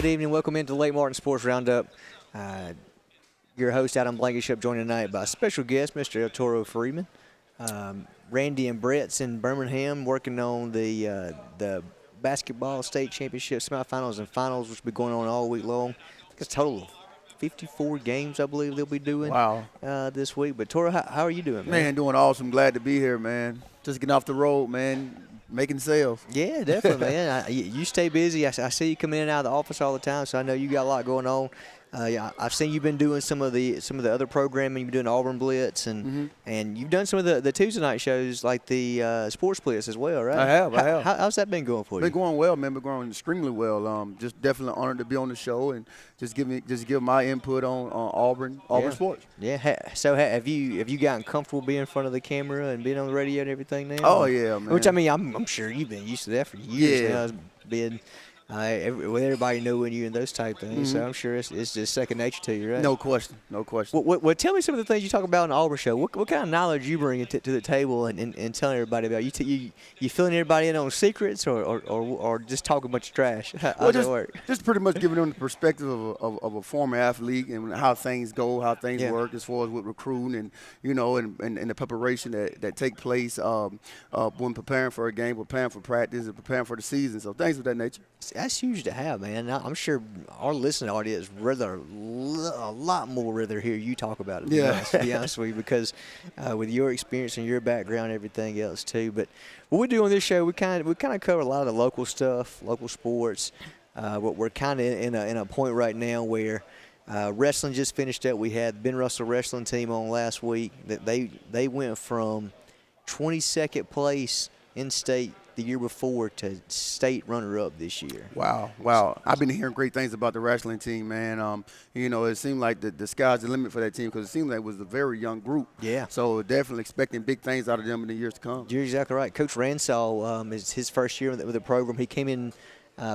Good evening. Welcome into the Lake Martin Sports Roundup. Your host, Adam Blankenship, joined tonight by special guest, Mr. Eltoro Freeman. Randy and Brett's in Birmingham working on the basketball state championship semifinals and finals, which will be going on all week long. I think it's a total of 54 games, I believe they'll be doing this week. But, Toro, how are you doing, man? Man, doing awesome. Glad to be here, man. Just getting off the road, man. Making sales. Yeah, definitely, man. You stay busy. I see you come in and out of the office all the time, so I know you got a lot going on. I've seen you've been doing some of the other programming. You've been doing Auburn Blitz, and you've done some of the Tuesday night shows like the Sports Blitz as well, right? I have. How's that been going for you? Been going well, man. Been going extremely well. Just definitely honored to be on the show and just give my input on Auburn sports. Yeah. So have you gotten comfortable being in front of the camera and being on the radio and everything now? Oh yeah, man. Which I mean, I'm sure you've been used to that for years now. Being with everybody knowing you and those type things, so I'm sure it's just second nature to you, right? No question. Well, tell me some of the things you talk about in the Auburn show. What kind of knowledge you bring to the table and telling everybody about? You filling everybody in on secrets or just talking a bunch of trash? How does that work? Just pretty much giving them the perspective of a former athlete and how things go, how things work as far as with recruiting and the preparation that take place when preparing for a game, preparing for practice, and preparing for the season. So things of that nature. That's huge to have, man. I'm sure our listening audience a lot more rather hear you talk about it. To be honest with you, because with your experience and your background and everything else too. But what we do on this show, we kind of cover a lot of the local stuff, local sports. We're kind of in a point right now where wrestling just finished up. We had Ben Russell wrestling team on last week. That they went from 22nd place in state the year before to state runner-up this year. Wow. I've been hearing great things about the wrestling team, man. It seemed like the sky's the limit for that team because it seemed like it was a very young group. Yeah. So definitely expecting big things out of them in the years to come. You're exactly right. Coach Ransall is his first year with the program. He came in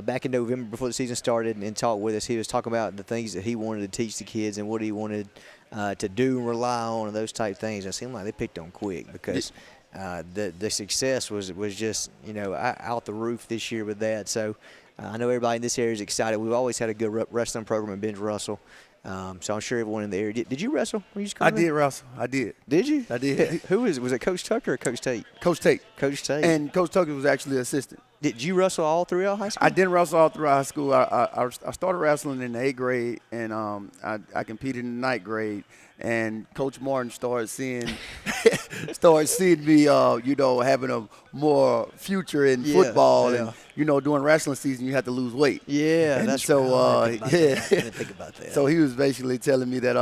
back in November before the season started and talked with us. He was talking about the things that he wanted to teach the kids and what he wanted to do and rely on and those type things. It seemed like they picked on quick because the success was just out the roof this year with that. So I know everybody in this area is excited. We've always had a good wrestling program in Ben Russell. So I'm sure everyone in the area. Did you wrestle when you I did wrestle. I did. Did you? I did. Who was it? Coach Tucker or Coach Tate? Coach Tate. Coach Tate. And Coach Tucker was actually an assistant. Did you wrestle all throughout high school? I didn't wrestle all throughout high school. I started wrestling in the 8th grade, and I competed in the 9th grade. And Coach Martin started seeing me, having a more future in football. And, during wrestling season, you had to lose weight. Yeah, and that's so, I didn't think about that. So he was basically telling me that,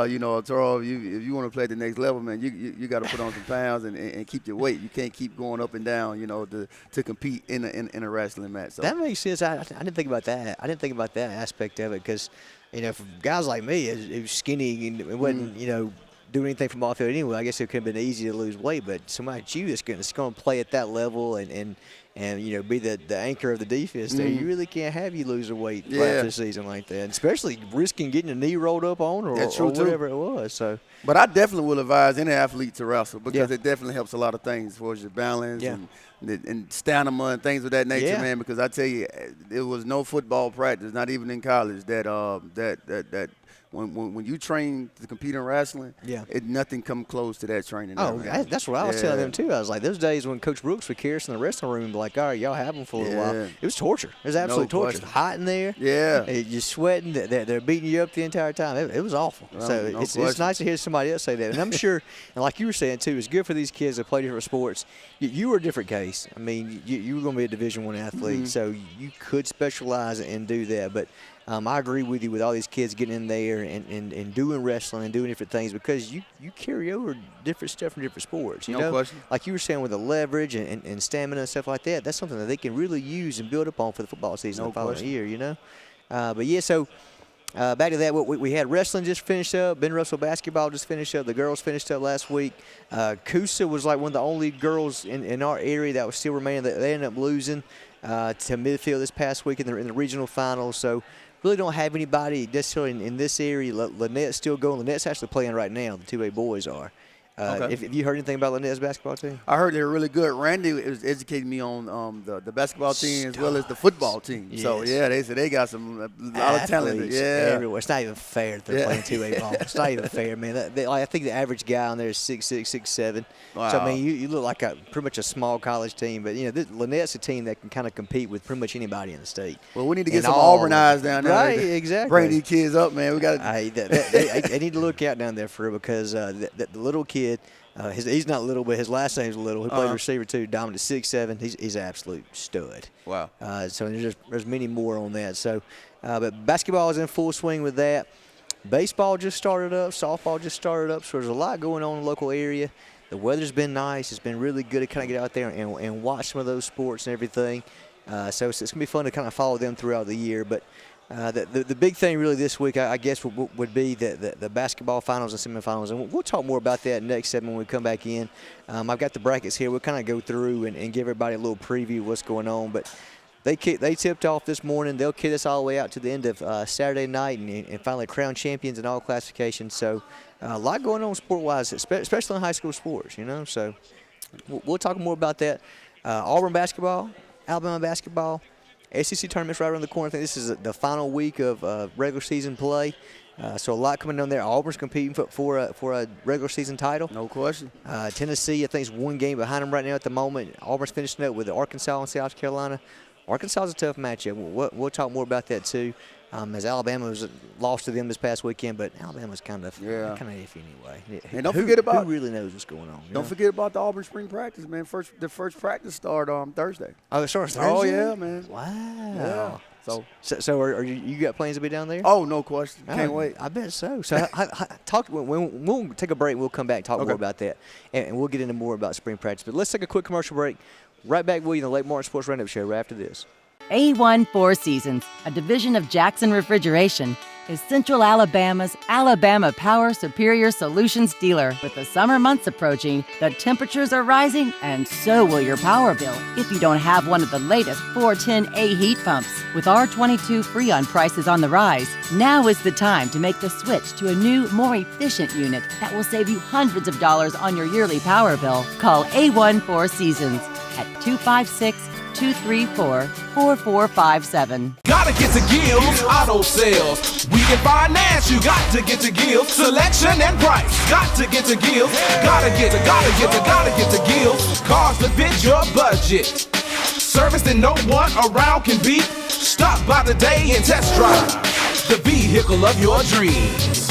Toro, if you want to play at the next level, man, you got to put on some pounds and keep your weight. You can't keep going up and down, to compete in a wrestling match. So that makes sense. I didn't think about that. I didn't think about that aspect of it because, for guys like me, it was skinny and it wasn't, doing anything from off field anyway. I guess it could have been easy to lose weight, but somebody like you that's going to play at that level and be the anchor of the defense there, you really can't have you lose the weight after the season like that, especially risking getting a knee rolled up on or whatever it was. So, but I definitely will advise any athlete to wrestle because it definitely helps a lot of things as far as your balance and stamina and things of that nature, man. Because I tell you, there was no football practice, not even in college, that when you train to compete in wrestling, nothing come close to that training. Oh, that's what I was telling them too. I was like, those days when Coach Brooks would carry us in the wrestling room and be like, all right, y'all have them for a little while. It was torture. It was absolute torture. It was hot in there. Yeah. You're sweating. They're beating you up the entire time. It was awful. It's nice to hear somebody else say that. And I'm sure, and like you were saying too, it's good for these kids that play different sports. You were a different case. I mean, you were going to be a Division I athlete, so you could specialize and do that. But I agree with you with all these kids getting in there and doing wrestling and doing different things because you carry over different stuff from different sports. No question. Like you were saying with the leverage and stamina and stuff like that, that's something that they can really use and build upon for the football season the following year, so back to that, we had wrestling just finished up. Ben Russell basketball just finished up. The girls finished up last week. Coosa was like one of the only girls in our area that was still remaining. They ended up losing to Midfield this past week in the regional finals. So really don't have anybody necessarily in this area. Lynette's still going. Lynette's actually playing right now. The 2A boys are. If you heard anything about Lannett's basketball team? I heard they're really good. Randy was educating me on the basketball team as well as the football team. Yes. So, yeah, they said they got a lot of talent. Yeah. Everywhere. It's not even fair that they're playing 2A ball. It's not even fair, man. I think the average guy on there is 6'6", 6'7". Wow. So, I mean, you look like pretty much a small college team. But, Lannett's a team that can kind of compete with pretty much anybody in the state. Well, we need to get some Auburn eyes down there. Right, exactly. Bring these kids up, man. We got they need to look out down there for real because the little kid – he's not little, but his last name's Little. He plays receiver too. Dominant 6'7". He's an absolute stud. Wow. So there's many more on that. So, but basketball is in full swing with that. Baseball just started up. Softball just started up. So there's a lot going on in the local area. The weather's been nice. It's been really good to kind of get out there and watch some of those sports and everything. So it's going to be fun to kind of follow them throughout the year. But the big thing really this week, I guess, would be the basketball finals and semifinals. And we'll talk more about that next segment when we come back in. I've got the brackets here. We'll kind of go through and give everybody a little preview of what's going on. But they tipped off this morning. They'll kid us all the way out to the end of Saturday night and finally crown champions in all classifications. So a lot going on sport-wise, especially in high school sports, So we'll talk more about that. Auburn basketball, Alabama basketball. SEC tournament's right around the corner. I think this is the final week of regular season play. So a lot coming down there. Auburn's competing for a regular season title. No question. Tennessee, I think, is one game behind them right now at the moment. Auburn's finishing up with Arkansas and South Carolina. Arkansas is a tough matchup. We'll talk more about that too. As Alabama was lost to them this past weekend, but Alabama's kind of iffy anyway. And don't forget about who really knows what's going on. Don't forget about the Auburn spring practice, man. The first practice start on Thursday. Oh, it starts Thursday? Oh yeah, man. Wow. Yeah. So are you got plans to be down there? Oh, no question. Can't wait. I bet so. So we'll take a break. And we'll come back and talk more about that, and we'll get into more about spring practice. But let's take a quick commercial break. Right back with you on the Lake Martin Sports Roundup show right after this. A1 Four Seasons, a division of Jackson Refrigeration, is Central Alabama's Alabama Power Superior Solutions dealer. With the summer months approaching, the temperatures are rising, and so will your power bill if you don't have one of the latest 410A heat pumps. With R22 Freon prices on the rise, now is the time to make the switch to a new, more efficient unit that will save you hundreds of dollars on your yearly power bill. Call A1 Four Seasons at 256-234-4457. Gotta get to Gill's Auto Sales. We can finance, you got to get to Gill's. Selection and price, got to get to Gill's. Gotta get to Gill's. Cars that fit your budget. Service that no one around can beat. Stop by today and test drive the vehicle of your dreams.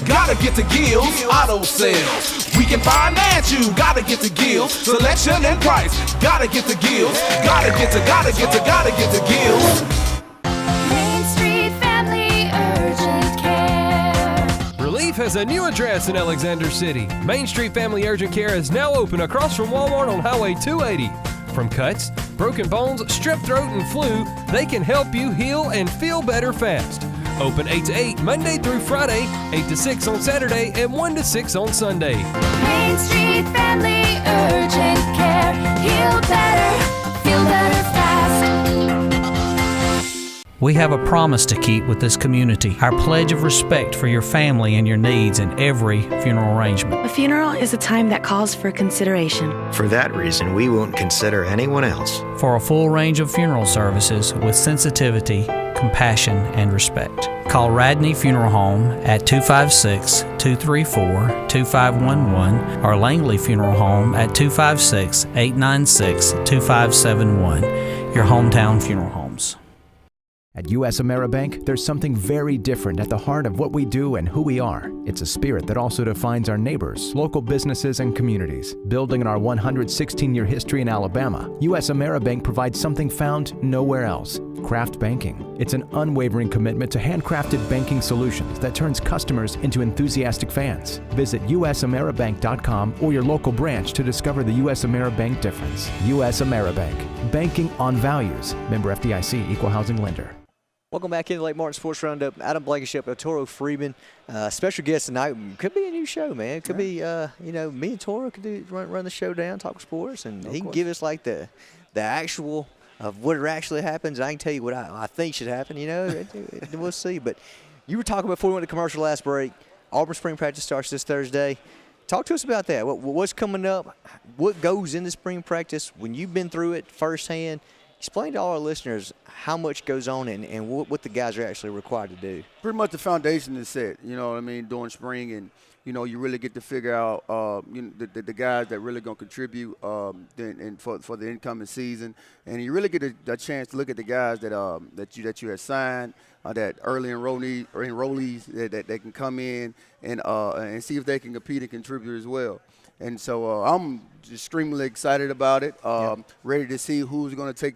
Gotta get to Gill's Auto Sales. We can finance you. Gotta get to Gill's. Selection and price. Gotta get to Gill's. Gotta get to Gill's. Main Street Family Urgent Care. Relief has a new address in Alexander City. Main Street Family Urgent Care is now open across from Walmart on Highway 280. From cuts, broken bones, strep throat, and flu, they can help you heal and feel better fast. Open 8 to 8 Monday through Friday, 8 to 6 on Saturday, and 1 to 6 on Sunday. Main Street Family Urgent Care. Heal better, feel better fast. We have a promise to keep with this community, our pledge of respect for your family and your needs in every funeral arrangement. A funeral is a time that calls for consideration. For that reason, we won't consider anyone else. For a full range of funeral services with sensitivity, compassion, and respect, call Radney Funeral Home at 256-234-2511 or Langley Funeral Home at 256-896-2571. Your hometown funeral homes. At U.S. Ameribank, there's something very different at the heart of what we do and who we are. It's a spirit that also defines our neighbors, local businesses, and communities. Building on our 116-year history in Alabama, U.S. Ameribank provides something found nowhere else: craft banking. It's an unwavering commitment to handcrafted banking solutions that turns customers into enthusiastic fans. Visit usameribank.com or your local branch to discover the U.S. Ameribank difference. U.S. Ameribank. Banking on values. Member FDIC, Equal Housing Lender. Welcome back into Lake Martin Sports Roundup. Adam Blankenship, Eltoro Freeman. Special guest tonight. Could be a new show, man. Could be, me and Toro could run the show down, talk sports, and he can give us like the actual of what actually happens. I can tell you what I think should happen. We'll see. But you were talking before we went to commercial last break. Auburn spring practice starts this Thursday. Talk to us about that. What's coming up? What goes into spring practice? When you've been through it firsthand, explain to all our listeners how much goes on and what the guys are actually required to do. Pretty much the foundation is set, you know what I mean, during spring. And, you know, you really get to figure out the guys that really going to contribute for the incoming season. And you really get a chance to look at the guys that you have signed, that early enrollees that can come in and see if they can compete and contribute as well. And so I'm extremely excited about it. Ready to see who's going to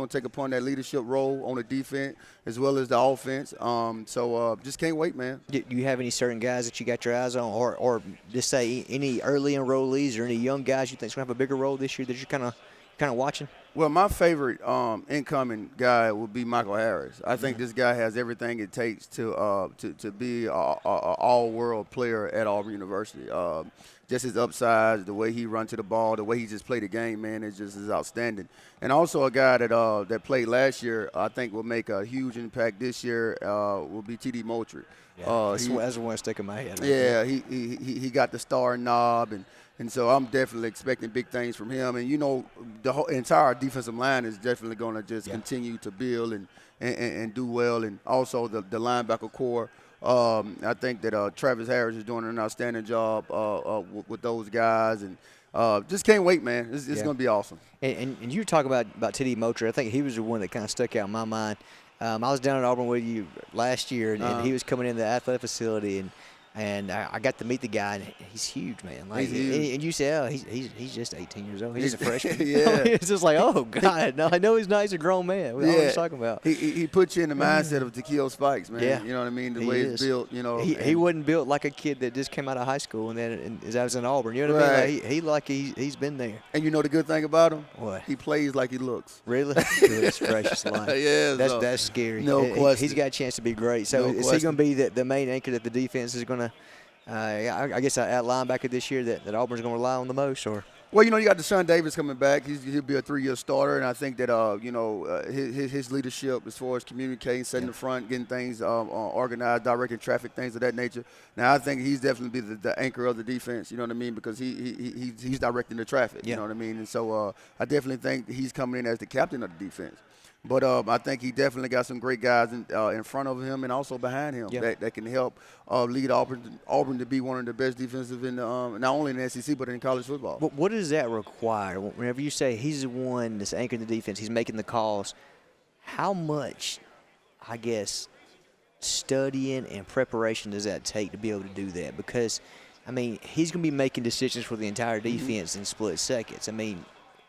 take upon that leadership role on the defense as well as the offense. So just can't wait, man. Do you have any certain guys that you got your eyes on, or just say any early enrollees or any young guys you think's going to have a bigger role this year that you're kind of watching? Well, my favorite incoming guy would be Michael Harris. I think this guy has everything it takes to be an all-world player at Auburn University. Just his upside, the way he runs to the ball, the way he just played the game, man, is outstanding. And also a guy that played last year, I think will make a huge impact this year will be T.D. Moultrie. Yeah, that's the one sticking in my head. Yeah, he got the star knob, and so I'm definitely expecting big things from him. And, you know, the whole entire defensive line is definitely going to just continue to build and do well. And also the linebacker core. I think that Travis Harris is doing an outstanding job with those guys. And just can't wait, man. It's going to be awesome. And you talk about T.D. Moultrie. I think he was the one that kind of stuck out in my mind. I was down at Auburn with you last year, and he was coming in the athletic facility, and I got to meet the guy, and he's huge, man. Like, and you say, oh, he's just 18 years old. He's a freshman. It's just like, oh, God. No, I know he's not. He's a grown man. We know what he's talking about. He puts you in the mindset of Takeo Spikes, man. Yeah. You know what I mean? The way it's built, you know. He wasn't built like a kid that just came out of high school and then I was in Auburn. You know what I mean? Like he's been there. And you know the good thing about him? What? He plays like he looks. Really? Goodness gracious life. Yeah. That's scary. No question. He's got a chance to be great. So is he going to be the main anchor that the defense is going to I guess at linebacker this year that Auburn's going to rely on the most, or? Well, you know, you got Deshaun Davis coming back. He'll be a 3-year starter, and I think that his leadership as far as communicating, setting the front, getting things organized, directing traffic, things of that nature. Now, I think he's definitely be the anchor of the defense. You know what I mean? Because he's directing the traffic. You know what I mean? And so I definitely think he's coming in as the captain of the defense. But I think he definitely got some great guys in front of him and also behind him that can help lead Auburn to be one of the best defensive in not only in the SEC but in college football. But what does that require? Whenever you say he's the one that's anchoring the defense, he's making the calls, how much, I guess, studying and preparation does that take to be able to do that? Because, I mean, he's going to be making decisions for the entire defense in split seconds. I mean,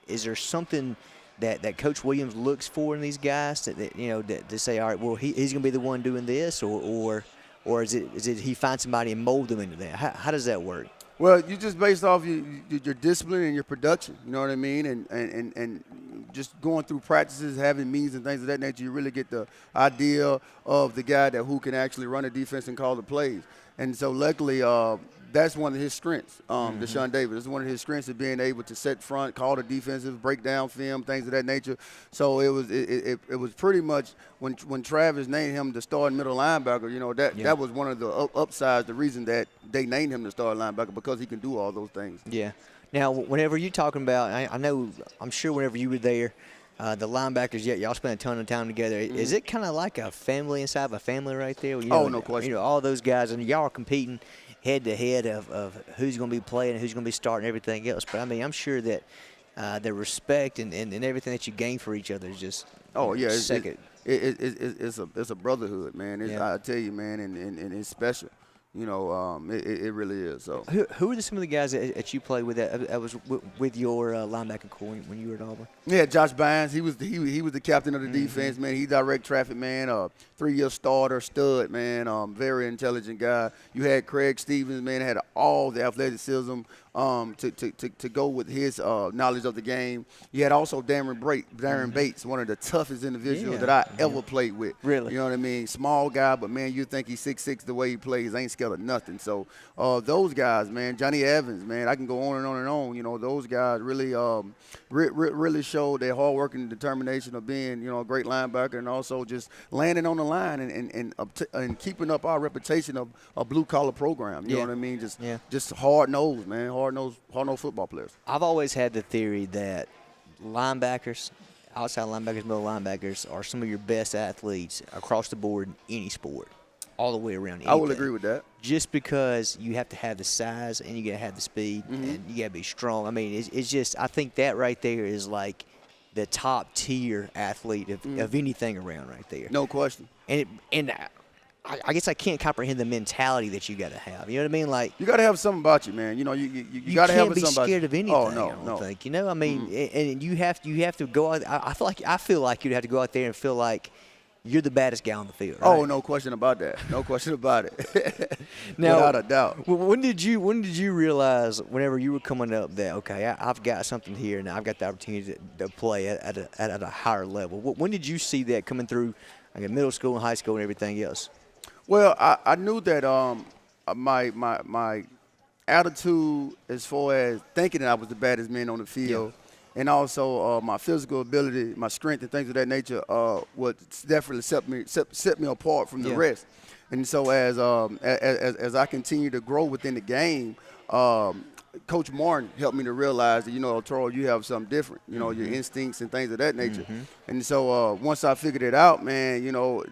is there something that Coach Williams looks for in these guys to say, all right, well, he's going to be the one doing this, or is it he finds somebody and mold them into that? How does that work? Well, you just based off your discipline and your production, you know what I mean, and just going through practices, having meetings and things of that nature, you really get the idea of the guy who can actually run a defense and call the plays. And so luckily, that's one of his strengths, Deshaun Davis. It's one of his strengths of being able to set front, call the defensive, break down film, things of that nature. So it was pretty much when Travis named him the starting middle linebacker, you know, that was one of the upsides, the reason that they named him the starting linebacker, because he can do all those things. Yeah. Now, whenever you're talking about, I'm sure whenever you were there, the linebackers, y'all spend a ton of time together. Is it kind of like a family inside of a family right there? No question. You know, all those guys, and y'all are competing head-to-head of who's going to be playing and who's going to be starting and everything else. But, I mean, I'm sure that the respect and everything that you gain for each other is just second. It's a brotherhood, man. I tell you, man, and it's special. You know, it really is. So, who are some of the guys that you played with that was with your linebacker core when you were at Auburn? Yeah, Josh Bynes. He was the captain of the defense, man. He direct traffic, man. 3-year starter, stud, man. Very intelligent guy. You had Craig Stevens, man. Had all the athleticism, to go with his knowledge of the game. You had also Darren Bates, one of the toughest individuals that I ever played with. Really? You know what I mean? Small guy, but, man, you think he's 6'6", the way he plays, ain't scared of nothing. So those guys, man, Johnny Evans, man, I can go on and on and on. You know, those guys really really showed their hard work and determination of being, you know, a great linebacker, and also just landing on the line and keeping up our reputation of a blue-collar program. You know what I mean? Just hard-nosed, man, hard-nosed football players. I've always had the theory that linebackers, outside linebackers, middle linebackers, are some of your best athletes across the board in any sport, all the way around. Anything. I will agree with that. Just because you have to have the size and you got to have the speed and you got to be strong. I mean, it's just, I think that right there is like the top tier athlete of anything around right there. No question. And I guess I can't comprehend the mentality that you got to have. You know what I mean? Like, you got to have something about you, man. You know, you got to have something about you. You can't be scared of anything. Oh, no, I don't think. You know, I mean, and you have to go out. I feel like you'd have to go out there and feel like you're the baddest guy on the field. Right? Oh, no question about that. No question about it. Now, without a doubt. When did you realize, whenever you were coming up, that okay, I've got something here, and I've got the opportunity to play at a higher level? When did you see that coming through, like middle school and high school and everything else? Well, I knew that my attitude as far as thinking that I was the baddest man on the field, and also my physical ability, my strength, and things of that nature would definitely set me apart from the rest. And so as I continue to grow within the game, Coach Martin helped me to realize that, you know, Eltoro, you have something different, you know, your instincts and things of that nature. And so once I figured it out, man, you know,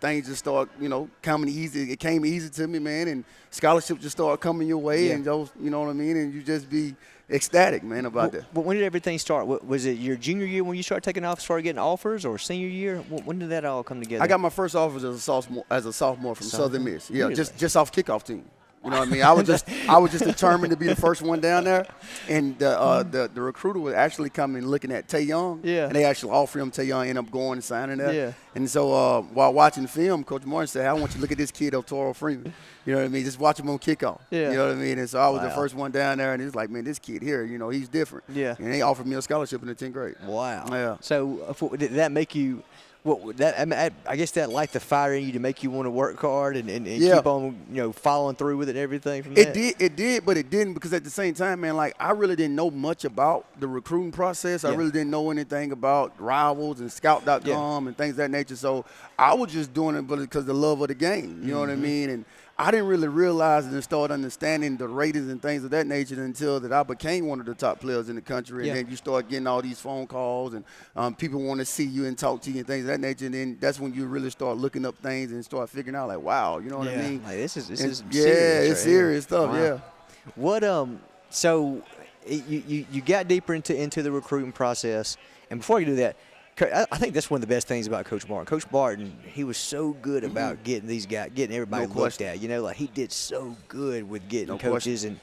things just start, you know, coming easy. It came easy to me, man, and scholarships just start coming your way, and those, you know what I mean, and you just be ecstatic, man, about that. But when did everything start? Was it your junior year when you started taking off, started getting offers, or senior year? When did that all come together? I got my first offers as a sophomore from Southern Miss. Yeah, really? just off kickoff team. You know what I mean? I was just determined to be the first one down there, and the recruiter was actually coming looking at Tay Young, and they actually offered him Tay Young, ended up going and signing there. And so while watching the film, Coach Martin said, "I want you to look at this kid, Eltoro Freeman. You know what I mean? Just watch him on kickoff. You know what I mean?" And so I was the first one down there, and he was like, "Man, this kid here, you know, he's different." And they offered me a scholarship in the 10th grade. Wow. Yeah. So did that make you? I guess that light the fire in you to make you want to work hard and keep on, you know, following through with it and everything from that? It did, but it didn't, because at the same time, man, like, I really didn't know much about the recruiting process. I really didn't know anything about Rivals and Scout.com and things of that nature. So I was just doing it because of the love of the game. You know what I mean? And I didn't really realize and start understanding the ratings and things of that nature until that I became one of the top players in the country. And then you start getting all these phone calls, and people want to see you and talk to you and things of that nature. And then that's when you really start looking up things and start figuring out, like, wow, you know what I mean? Like, this is serious. It's serious stuff. Wow. Yeah. What so you got deeper into the recruiting process, and before you do that, I think that's one of the best things about Coach Martin. Coach Martin, he was so good about getting everybody looked at. You know, like, he did so good with getting coaches and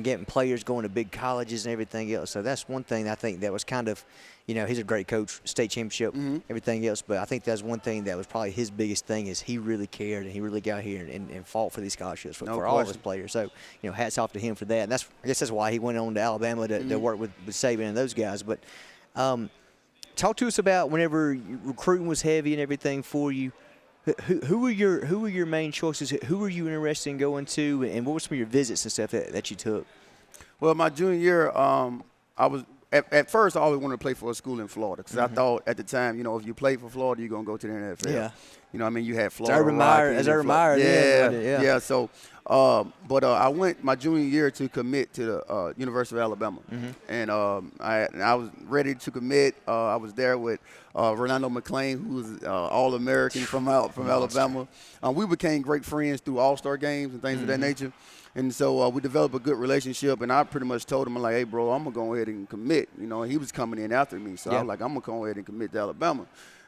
getting players going to big colleges and everything else. So that's one thing I think that was kind of, you know, he's a great coach, state championship, everything else. But I think that's one thing that was probably his biggest thing, is he really cared and he really got here and fought for these scholarships for all of his players. So, you know, hats off to him for that. And I guess that's why he went on to Alabama to work with Saban and those guys. But talk to us about whenever recruiting was heavy and everything for you. Who were your main choices? Who were you interested in going to, and what were some of your visits and stuff that you took? Well, my junior year, I was at first I always wanted to play for a school in Florida, because I thought at the time, you know, if you play for Florida, you're gonna go to the NFL. Yeah. You know, I mean, you had Florida. As Urban Meyer. Yeah. So, but I went my junior year to commit to the University of Alabama, and I was ready to commit. I was there with Rolando McClain, who was All-American from Alabama. We became great friends through All-Star games and things of that nature. And so we developed a good relationship, and I pretty much told him, I'm like, hey, bro, I'm going to go ahead and commit. You know, and he was coming in after me. So I was like, I'm going to go ahead and commit to Alabama.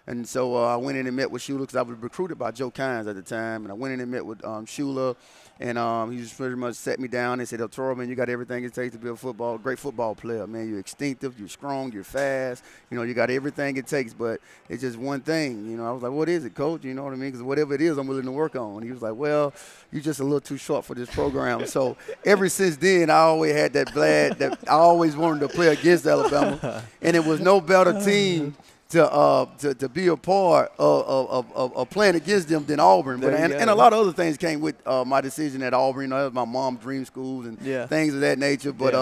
And so I went in and met with Shula because I was recruited by Joe Kynes at the time. And I went in and met with Shula, and he just pretty much set me down and said, Eltoro, man, you got everything it takes to be a great football player, man. You're instinctive, you're strong, you're fast. You got everything it takes, but it's just one thing. I was like, what is it, Coach? You know what I mean? Because whatever it is, I'm willing to work on. And he was like, well, you're just a little too short for this program. So ever since then, I always had that I always wanted to play against Alabama. And it was no better team to be a part of playing against them than Auburn. And a lot of other things came with my decision at Auburn. That was my mom's dream schools and things of that nature. But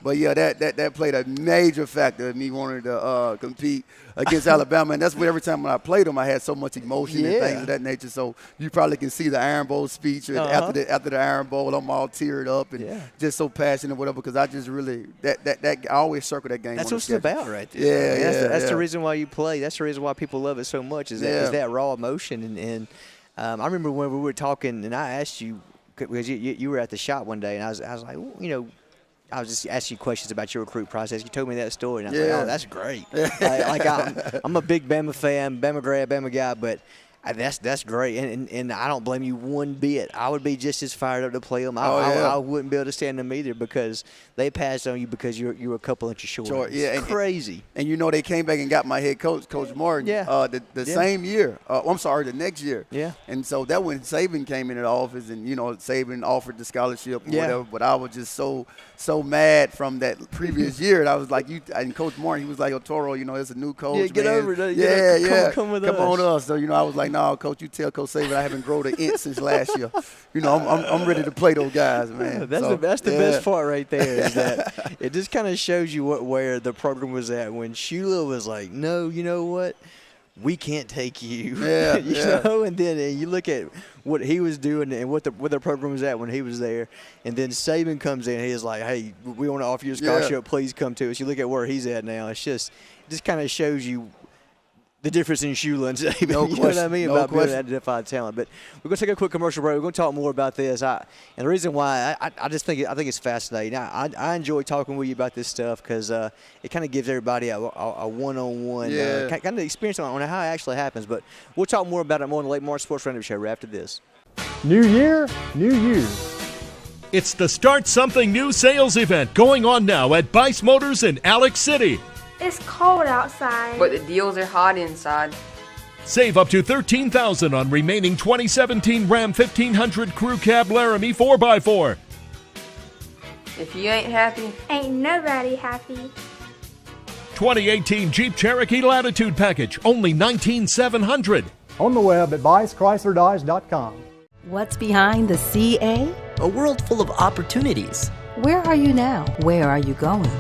that played a major factor in me wanting to compete against Alabama. And that's what every time when I played them, I had so much emotion and things of that nature. So you probably can see the Iron Bowl speech after the Iron Bowl. I'm all teared up and just so passionate, whatever, because I just really I always circle that game. That's what it's about right there. That's the reason why you play. That's the reason why people love it so much is that raw emotion. And I remember when we were talking and I asked you, because you were at the shop one day, and I was like, well, I was just asking you questions about your recruit process. You told me that story, and I was like, oh, that's great. I'm a big Bama fan, Bama grad, Bama guy, but that's great. And I don't blame you one bit. I would be just as fired up to play them. I wouldn't be able to stand them either because they passed on you because you're a couple inches short. It's crazy. And they came back and got my head coach, Coach Martin, the same year. The next year. Yeah. And so that when Saban came into the office and, Saban offered the scholarship or whatever, but I was just so mad from that previous year. And I was like, and Coach Martin, he was like, Eltoro, it's a new coach. Yeah, get over it. Come with us. Come on us. So, I was like, no, Coach, you tell Coach Saban I haven't grown an inch since last year. I'm ready to play those guys, man. That's the best part right there is that it just kind of shows you where the program was at when Shula was like, no, you know what? We can't take you. And then you look at what he was doing and what the program was at when he was there. And then Saban comes in and he's like, hey, we want to offer you a scholarship. Please come to us. You look at where he's at now. It just kind of shows you the difference in Shula and Saban, you know what I mean, about being identified talent. But we're going to take a quick commercial break. We're going to talk more about this. And the reason why I just think it's fascinating. I enjoy talking with you about this stuff because it kind of gives everybody a one-on-one kind of experience on how it actually happens. But we'll talk more about it more on the Lake Martin Sports Roundup show right after this. New year, new you. It's the Start Something New sales event going on now at Bice Motors in Alex City. It's cold outside, but the deals are hot inside. Save up to $13,000 on remaining 2017 Ram 1500 Crew Cab Laramie 4x4. If you ain't happy, ain't nobody happy. 2018 Jeep Cherokee Latitude Package, only $19,700. On the web at BiceChryslerDodge.com. What's behind the CA? A world full of opportunities. Where are you now? Where are you going?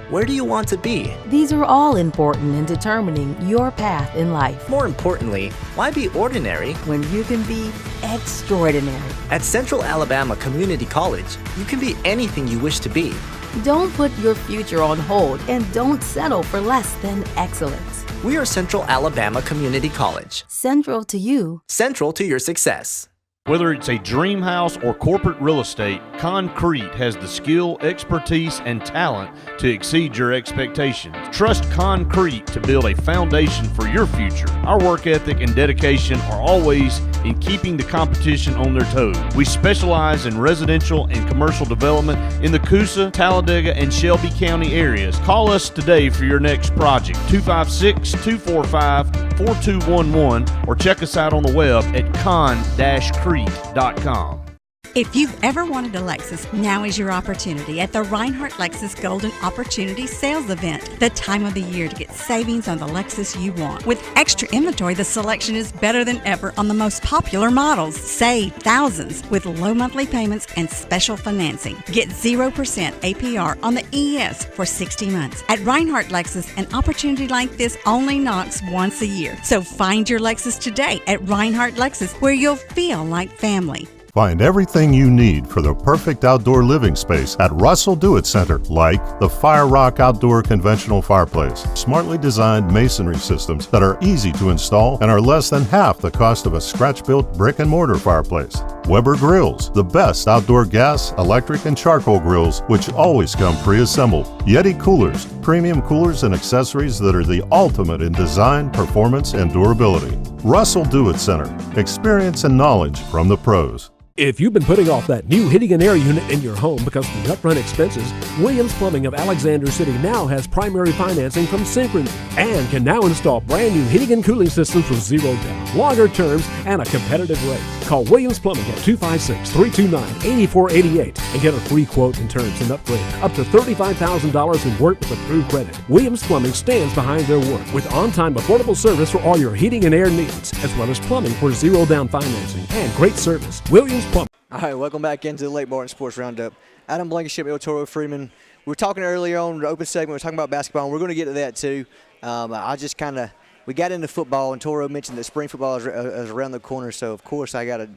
Where do you want to be? These are all important in determining your path in life. More importantly, why be ordinary when you can be extraordinary? At Central Alabama Community College, you can be anything you wish to be. Don't put your future on hold and don't settle for less than excellence. We are Central Alabama Community College. Central to you. Central to your success. Whether it's a dream house or corporate real estate, Concrete has the skill, expertise, and talent to exceed your expectations. Trust Concrete to build a foundation for your future. Our work ethic and dedication are always in keeping the competition on their toes. We specialize in residential and commercial development in the Coosa, Talladega, and Shelby County areas. Call us today for your next project, 256-245-4211, or check us out on the web at con-crete.com. If you've ever wanted a Lexus, now is your opportunity at the Reinhardt Lexus Golden Opportunity Sales Event. The time of the year to get savings on the Lexus you want. With extra inventory, the selection is better than ever on the most popular models. Save thousands with low monthly payments and special financing. Get 0% APR on the ES for 60 months. At Reinhardt Lexus, an opportunity like this only knocks once a year. So find your Lexus today at Reinhardt Lexus, where you'll feel like family. Find everything you need for the perfect outdoor living space at Russell Do It Center, like the Fire Rock Outdoor Conventional Fireplace. Smartly designed masonry systems that are easy to install and are less than half the cost of a scratch-built brick and mortar fireplace. Weber Grills, the best outdoor gas, electric, and charcoal grills, which always come pre-assembled. Yeti Coolers, premium coolers and accessories that are the ultimate in design, performance, and durability. Russell Do-It Center, experience and knowledge from the pros. If you've been putting off that new heating and air unit in your home because of the upfront expenses, Williams Plumbing of Alexander City now has primary financing from Synchrony and can now install brand new heating and cooling systems with 0 down, longer terms, and a competitive rate. Call Williams Plumbing at 256-329-8488 and get a free quote and terms and upgrade up to $35,000 in work with approved credit. Williams Plumbing stands behind their work with on-time affordable service for all your heating and air needs, as well as plumbing for 0 down financing and great service. Williams Plumbing. All right, welcome back into the Lake Martin Sports Roundup. Adam Blankenship, Eltoro, Freeman. We were talking earlier on the open segment. We were talking about basketball, and we're going to get to that too. We got into football, and Toro mentioned that spring football is around the corner. So of course I got to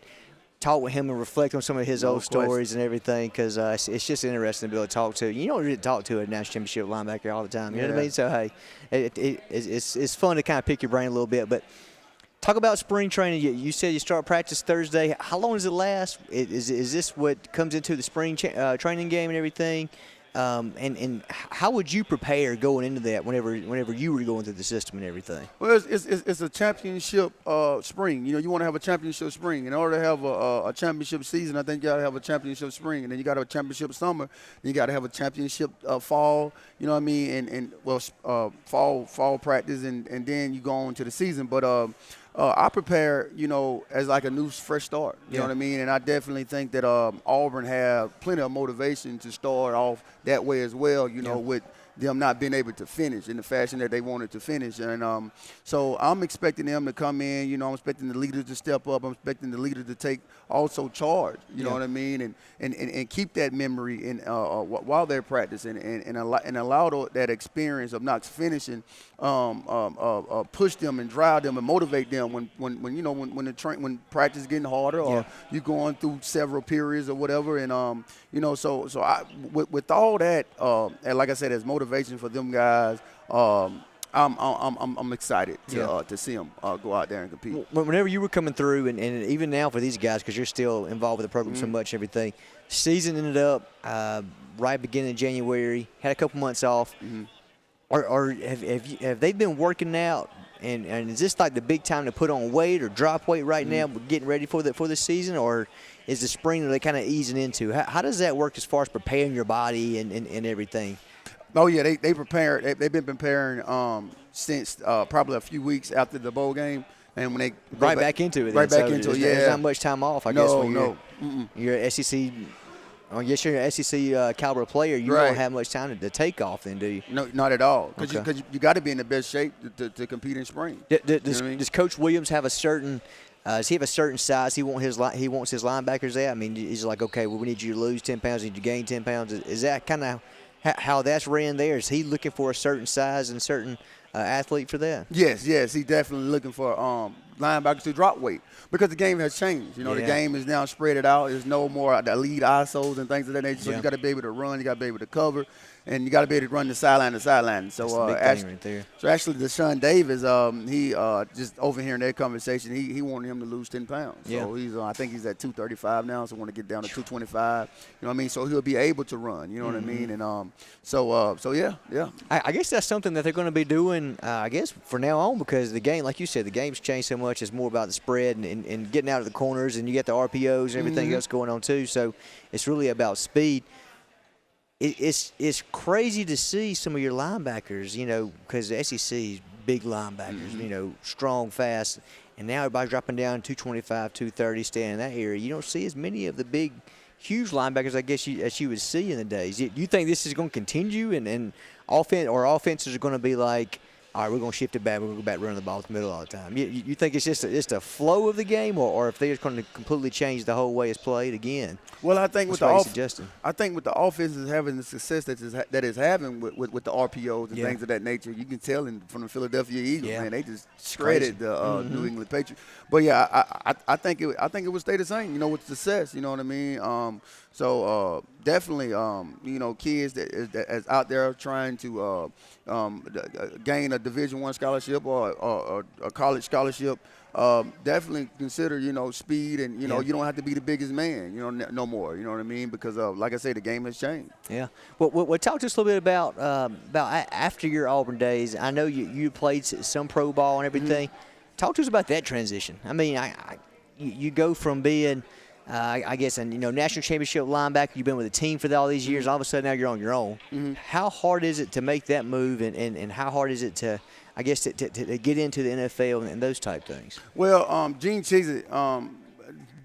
talk with him and reflect on some of his old stories and everything, because it's just interesting to be able to talk to. You don't really talk to a national championship linebacker all the time. You know what I mean? So hey, it's fun to kind of pick your brain a little bit, but. Talk about spring training. You said you start practice Thursday. How long does it last? Is this what comes into the spring training game and everything? And how would you prepare going into that whenever you were going through the system and everything? Well, it's a championship spring. You know, you want to have a championship spring. In order to have a championship season, I think you got to have a championship spring, and then you got to have a championship summer. Then you got to have a championship fall. You know what I mean? Fall practice, and then you go on to the season. But I prepare, you know, as like a new fresh start. You know what I mean? And I definitely think that Auburn have plenty of motivation to start off that way as well, you know, with them not being able to finish in the fashion that they wanted to finish. And so I'm expecting them to come in. You know, I'm expecting the leaders to step up. I'm expecting the leaders to take also charge, you know what I mean, and keep that memory in while they're practicing and allow that experience of not finishing push them and drive them and motivate them when practice is getting harder or you're going through several periods or whatever. And you know, so I with all that, and like I said, as motivation for them guys. I'm excited to see them go out there and compete. Whenever you were coming through, and even now for these guys, because you're still involved with the program so much, everything, season ended up right beginning of January, had a couple months off. Or have they been working out? And is this like the big time to put on weight or drop weight right now, getting ready for the season, or is the spring that they kind of easing into? How does that work as far as preparing your body and everything? Oh yeah, they prepared. They've been preparing since probably a few weeks after the bowl game, and when they back into it. Right back into it. Yeah, there's not much time off. I guess when you're SEC. I guess you're an SEC caliber player. You don't have much time to take off, then, do you? No, not at all. Because you got to be in the best shape to compete in spring. Does Coach Williams have a certain? Does he have a certain size he wants his linebackers at? I mean, he's like, okay, well, we need you to lose 10 pounds, we need you to gain 10 pounds. Is that kind of how that's ran there? Is he looking for a certain size and certain athlete for that? Yes, he's definitely looking for linebackers to drop weight because the game has changed. You know, the game is now spread it out. There's no more the lead ISOs and things of that nature. So you got to be able to run, you got to be able to cover, and you got to be able to run the sideline to sideline. So actually, Deshaun Davis, he just overhearing their conversation, he wanted him to lose 10 pounds. So he's I think he's at 235 now, so want to get down to 225. You know what I mean? So he'll be able to run. You know what I mean? And so yeah. I guess that's something that they're going to be doing. I guess for now on, because the game, like you said, the game's changed so much. It's more about the spread and getting out of the corners, and you get the RPOs and everything else going on too. So it's really about speed. It's crazy to see some of your linebackers, you know, because the SEC is big linebackers, you know, strong, fast, and now everybody's dropping down 225, 230, staying in that area. You don't see as many of the big, huge linebackers, I guess, as you would see in the days. Do you think this is going to continue, and offenses are going to be like, all right, we're going to shift it back. We're going to go back running the ball to the middle all the time. You think it's just a flow of the game, or if they're just going to completely change the whole way it's played again? Well, I think with the offense is having the success that it's having with the RPOs and things of that nature. You can tell from the Philadelphia Eagles, man, they just shredded the New England Patriots. But yeah, I think it would stay the same. You know, with success. You know what I mean? definitely, kids that is out there trying to gain a Division I scholarship or a college scholarship, definitely consider, speed and, you don't have to be the biggest man, no more. You know what I mean? Because, like I say, the game has changed. Yeah. Well, talk to us a little bit about after your Auburn days. I know you played some pro ball and everything. Talk to us about that transition. I mean, you go from being – I guess, national championship linebacker. You've been with a team for all these years. All of a sudden, now you're on your own. How hard is it to make that move, and how hard is it to, I guess, to get into the NFL and those type things? Well, Gene Cheezy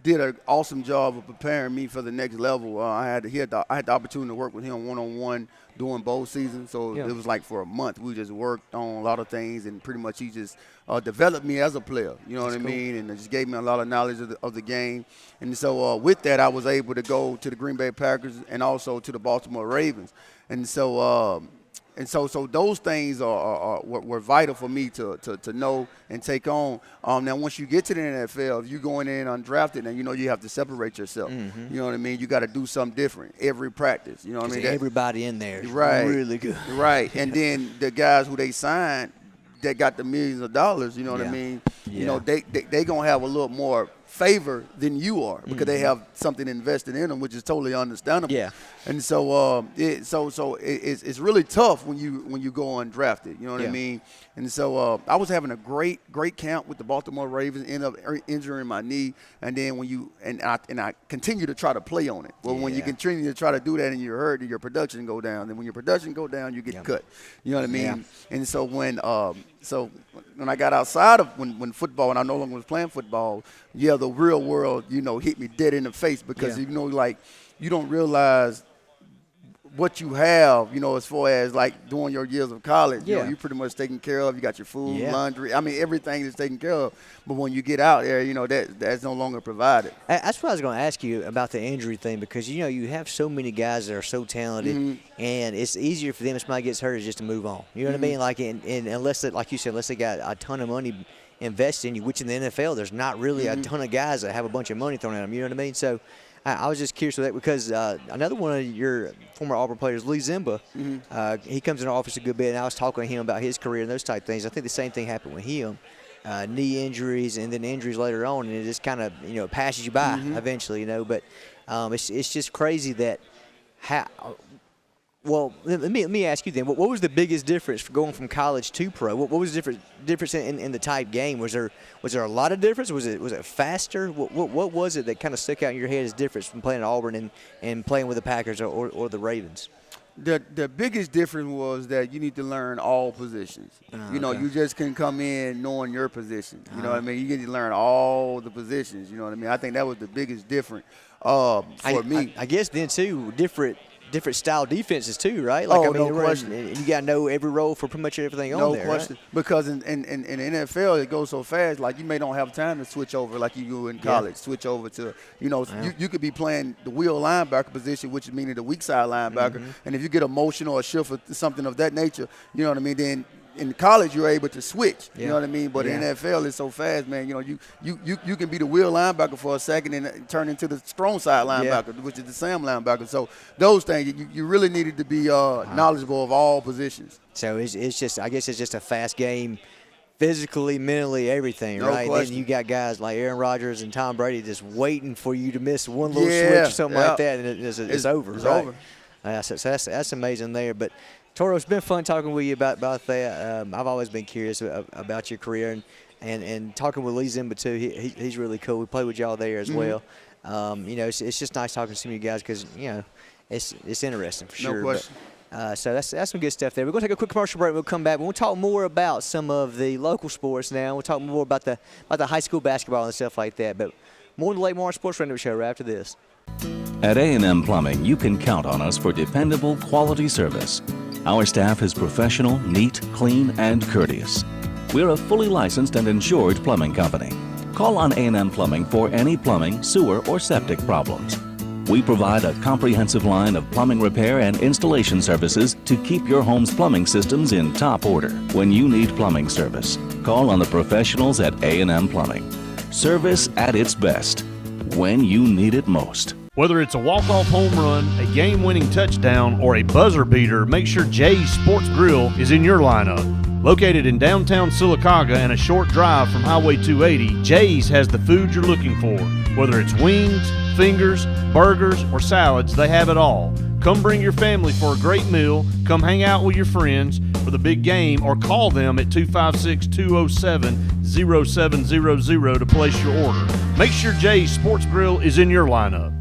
did an awesome job of preparing me for the next level. I had the opportunity to work with him one-on-one during bowl season, so it was like for a month we just worked on a lot of things, and pretty much he just developed me as a player. You know what I mean? And it just gave me a lot of knowledge of the game. And so with that, I was able to go to the Green Bay Packers and also to the Baltimore Ravens. And so those things were vital for me to know and take on. Now, once you get to the NFL, if you're going in undrafted, and you have to separate yourself. You know what I mean? You got to do something different every practice. You know what I mean? Everybody in there is really good. Right. And then the guys who they signed that got the millions of dollars, you know what I mean? Yeah. They going to have a little more favor than you are because they have something invested in them, which is totally understandable. Yeah. And so it's really tough when you go undrafted. You know what I mean? And so I was having a great camp with the Baltimore Ravens. Ended up injuring my knee, and then I continue to try to play on it. Well, when you continue to try to do that and you're hurt, your production go down. And when your production go down, you get cut. You know what I mean? Yeah. And so when I got outside of when football, and I no longer was playing football, the real world, hit me dead in the face because you don't realize what you have, as far as like during your years of college, you're pretty much taken care of. You got your food, laundry. I mean, everything is taken care of. But when you get out there, that's no longer provided. That's what I was going to ask you about the injury thing because, you have so many guys that are so talented, and it's easier for them if somebody gets hurt is just to move on. You know what I mean? Like, and unless, like you said, unless they got a ton of money invested in you, which in the NFL, there's not really a ton of guys that have a bunch of money thrown at them. You know what I mean? So I was just curious with that because another one of your former Auburn players, Lee Zimba, he comes in our office a good bit, and I was talking to him about his career and those type things. I think the same thing happened with him, knee injuries and then injuries later on, and it just kind of passes you by eventually, But it's just crazy that how. Well, let me ask you then. What was the biggest difference for going from college to pro? What was the difference in the type game? Was there a lot of difference? Was it faster? What was it that kind of stuck out in your head as difference from playing at Auburn and playing with the Packers or the Ravens? The biggest difference was that you need to learn all positions. You just couldn't come in knowing your position. You know what I mean? You get to learn all the positions. You know what I mean? I think that was the biggest difference for me. I guess then too different style defenses too, right? Like, no question. You got to know every role for pretty much everything on there. No question. Right? Because in the NFL, it goes so fast. Like, you may not have time to switch over like you do in college. Switch over to, you could be playing the wheel linebacker position, which is meaning the weak side linebacker. And if you get emotional or shift or something of that nature, you know what I mean, then in college you're able to switch. You know what I mean? But in NFL it's so fast, man. You can be the wheel linebacker for a second and turn into the strong side linebacker, which is the Sam linebacker. So those things you really needed to be knowledgeable of all positions. So it's just, I guess it's just a fast game, physically, mentally, everything, no right? Question. And you got guys like Aaron Rodgers and Tom Brady just waiting for you to miss one little switch or something like that, and it's over. It's right? over. So that's amazing there, but. Toro, it's been fun talking with you about that. I've always been curious about your career and talking with Lee Zimba too. He's really cool. We played with y'all there as well. It's just nice talking to some of you guys because it's interesting for sure. No question. So that's some good stuff there. We're going to take a quick commercial break. We'll come back. We'll talk more about some of the local sports now. We'll talk more about the high school basketball and stuff like that. But more on the Lake Martin Sports Roundup show right after this. At A&M Plumbing, you can count on us for dependable, quality service. Our staff is professional, neat, clean, and courteous. We're a fully licensed and insured plumbing company. Call on A&M Plumbing for any plumbing, sewer, or septic problems. We provide a comprehensive line of plumbing repair and installation services to keep your home's plumbing systems in top order. When you need plumbing service, call on the professionals at A&M Plumbing. Service at its best, when you need it most. Whether it's a walk-off home run, a game-winning touchdown, or a buzzer beater, make sure Jay's Sports Grill is in your lineup. Located in downtown Sylacauga and a short drive from Highway 280, Jay's has the food you're looking for. Whether it's wings, fingers, burgers, or salads, they have it all. Come bring your family for a great meal, come hang out with your friends for the big game, or call them at 256-207-0700 to place your order. Make sure Jay's Sports Grill is in your lineup.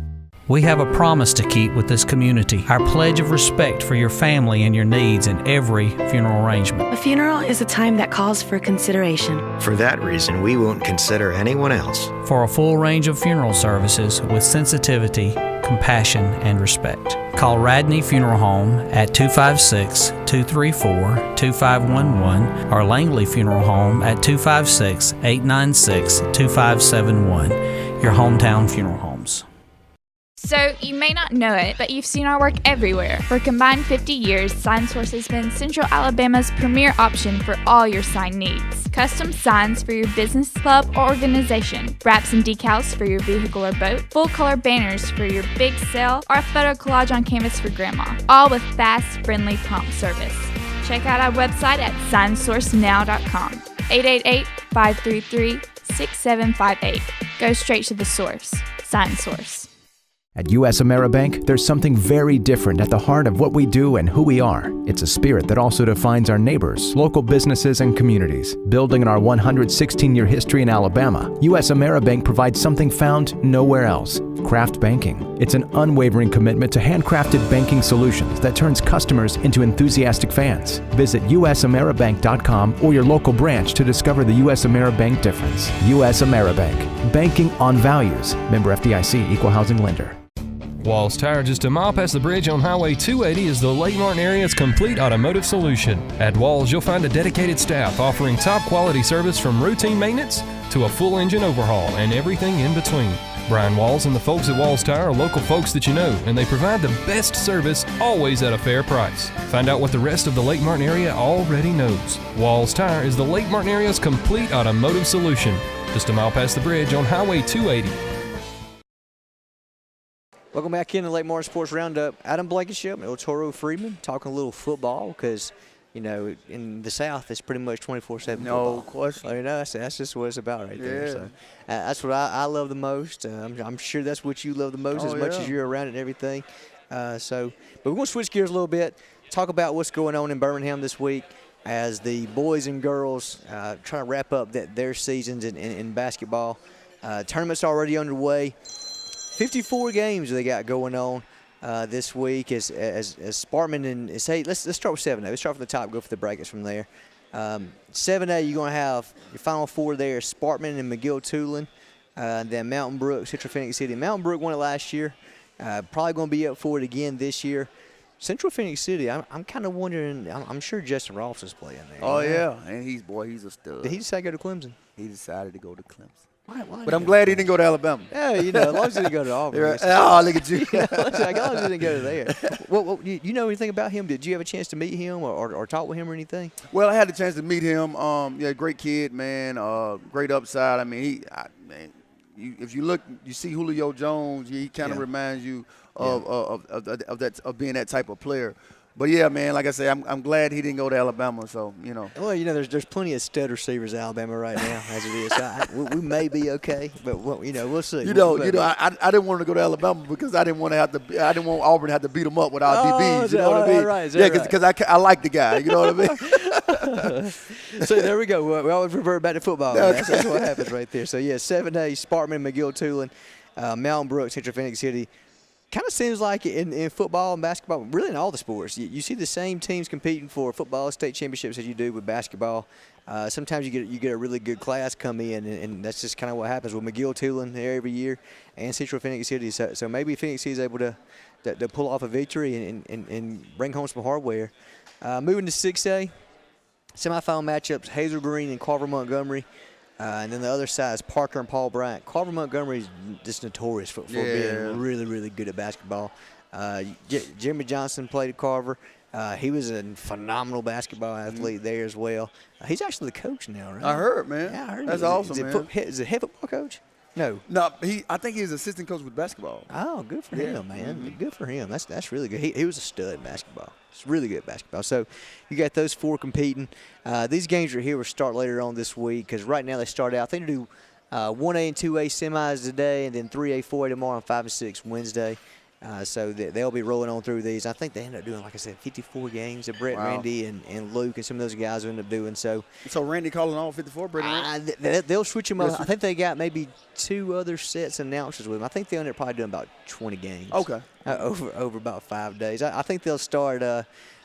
We have a promise to keep with this community, our pledge of respect for your family and your needs in every funeral arrangement. A funeral is a time that calls for consideration. For that reason, we won't consider anyone else. For a full range of funeral services with sensitivity, compassion, and respect, call Radney Funeral Home at 256-234-2511 or Langley Funeral Home at 256-896-2571, your hometown funeral homes. So, you may not know it, but you've seen our work everywhere. For a combined 50 years, SignSource has been Central Alabama's premier option for all your sign needs. Custom signs for your business, club, or organization, wraps and decals for your vehicle or boat, full-color banners for your big sale, or a photo collage on canvas for grandma, all with fast, friendly, prompt service. Check out our website at signsourcenow.com, 888-533-6758. Go straight to the source. SignSource. At U.S. Ameribank, there's something very different at the heart of what we do and who we are. It's a spirit that also defines our neighbors, local businesses, and communities. Building on our 116-year history in Alabama, U.S. Ameribank provides something found nowhere else: craft banking. It's an unwavering commitment to handcrafted banking solutions that turns customers into enthusiastic fans. Visit usameribank.com or your local branch to discover the U.S. Ameribank difference. U.S. Ameribank. Banking on values. Member FDIC, Equal Housing Lender. Walls Tire, just a mile past the bridge on Highway 280, is the Lake Martin area's complete automotive solution. At Walls, you'll find a dedicated staff offering top quality service from routine maintenance to a full engine overhaul and everything in between. Brian Walls and the folks at Walls Tire are local folks that you know, and they provide the best service, always at a fair price. Find out what the rest of the Lake Martin area already knows. Walls Tire is the Lake Martin area's complete automotive solution. Just a mile past the bridge on Highway 280. Welcome back in the Lake Martin Sports Roundup. Adam Blankenship and Eltoro Freeman talking a little football because, you know, in the South it's pretty much 24/7 football. No question. You know, that's just what it's about right there. So that's what I love the most. I'm sure that's what you love the most as much as you're around it and everything. But we're going to switch gears a little bit, talk about what's going on in Birmingham this week as the boys and girls try to wrap up their seasons in basketball. Tournament's already underway. 54 games they got going on this week as Sparkman and say let's start with 7A. Let's start from the top, go for the brackets from there. 7A, you're going to have your final four there: Sparkman and McGill-Tulane, then Mountain Brook, Central Phoenix City. Mountain Brook won it last year, probably going to be up for it again this year. Central Phoenix City, I'm kind of wondering. I'm sure Justin Ross is playing there. Oh yeah, and he's a stud. Did he decide to go to Clemson? He decided to go to Clemson. Why but I'm glad he didn't go to Alabama. Yeah, you know, as long as he didn't go to Auburn. Right. Oh, look at you. As long as he didn't go to there. Well, you know anything about him? Did you have a chance to meet him or talk with him or anything? Well, I had the chance to meet him. Great kid, man. Great upside. I mean, if you look, you see Julio Jones. He kind of reminds you of being that type of player. But yeah, man, like I say, I'm glad he didn't go to Alabama. So you know. Well, you know, there's plenty of stud receivers in Alabama right now as it is. We may be okay, but we'll see. I didn't want to go to Alabama because I didn't want Auburn to have to beat them up with our DBs. You know what I mean? Right, because I like the guy. You know what I mean? So there we go. We always revert back to football. That's what happens right there. So yeah, 7A, Sparkman, McGill-Tulane, Mountain Brook, Central Phoenix City. Kind of seems like in football and basketball, really in all the sports, you see the same teams competing for football state championships as you do with basketball. Sometimes you get a really good class come in, and that's just kind of what happens with McGill-Tulane there every year and Central Phoenix City. So maybe Phoenix City is able to pull off a victory and bring home some hardware. Moving to 6A, semifinal matchups: Hazel Green and Carver Montgomery. And then the other side is Parker and Paul Bryant. Carver Montgomery is just notorious for being really, really good at basketball. Jimmy Johnson played at Carver. He was a phenomenal basketball athlete there as well. He's actually the coach now, right? I heard, man. Yeah, I heard. That's awesome, man. Is it head football coach? No. No, I think he's assistant coach with basketball. Oh, good for him, man. Good for him. That's really good. He was a stud in basketball. It's really good at basketball. So you got those 4 competing. These games right here will start later on this week because right now they start out. I think they do 1A and 2A semis today and then 3A, 4A tomorrow and 5 and 6 Wednesday. So they'll be rolling on through these. I think they end up doing, like I said, 54 games that Brett, Randy, and Luke and some of those guys will end up doing. So Randy calling all 54, Brett? They'll switch them up. I think they got maybe 2 other sets of announcers with them. I think they'll end up probably doing about 20 games. Okay. Over about 5 days. I think they'll start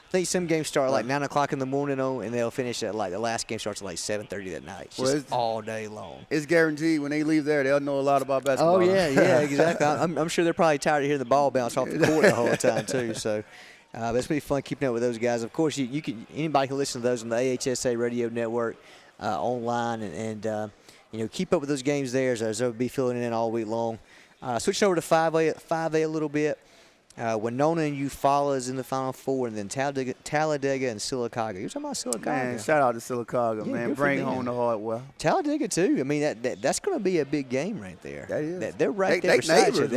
I think some games start like 9 o'clock in the morning, and they'll finish at the last game starts at 7:30 that night. It's all day long. It's guaranteed when they leave there, they'll know a lot about basketball. Oh, yeah, exactly. I'm sure they're probably tired of hearing the ball bounce off the court the whole time, too. So it's pretty fun keeping up with those guys. Of course, anybody can listen to those on the AHSA radio network online and keep up with those games there as they'll be filling in all week long. Switching over to 5A a little bit. Winona and Eufaula is in the Final Four, and then Talladega and Sylacauga. You're talking about Sylacauga. Man, shout out to Sylacauga, man. Bring home the Hardwell. Talladega, too. I mean, that's going to be a big game right there. That is. They're right there beside you.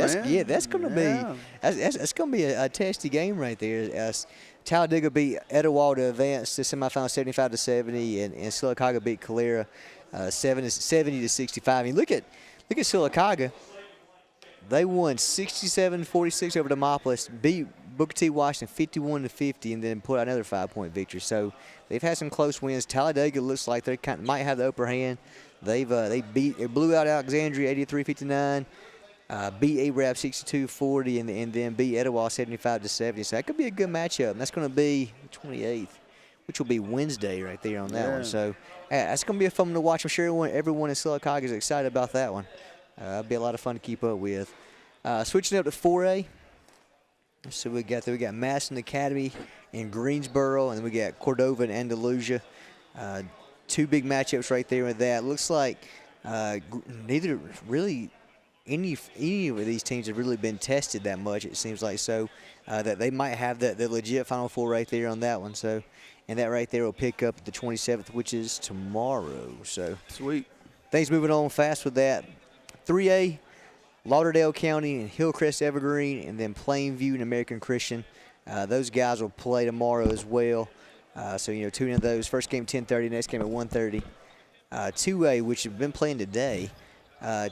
That's going to be going to be a testy game right there. Talladega beat Etowah to advance to semifinal 75-70, and Sylacauga beat Calera 70-65. I mean, look at Sylacauga. They won 67-46 over Demopolis, beat Booker T. Washington 51-50, and then put out another 5-point victory. So they've had some close wins. Talladega looks like they might have the upper hand. They blew out Alexandria 83-59, beat Arab 62-40, and then beat Etowah 75-70. So that could be a good matchup. And that's going to be the 28th, which will be Wednesday right there on that one. So that's going to be a fun one to watch. I'm sure everyone in Sylacauga is excited about that one. It'll be a lot of fun to keep up with. Switching up to 4A. So we got Madison Academy in Greensboro, and then we got Cordova and Andalusia. 2 big matchups right there with that. Looks like neither really any of these teams have really been tested that much, it seems like. So that they might have the legit Final Four right there on that one. So, and that right there will pick up the 27th, which is tomorrow. So sweet. Things moving on fast with that. 3A, Lauderdale County and Hillcrest Evergreen, and then Plainview and American Christian. Those guys will play tomorrow as well. So, 2 of those. First game 10:30, next game at 1:30. 2A, which have been playing today,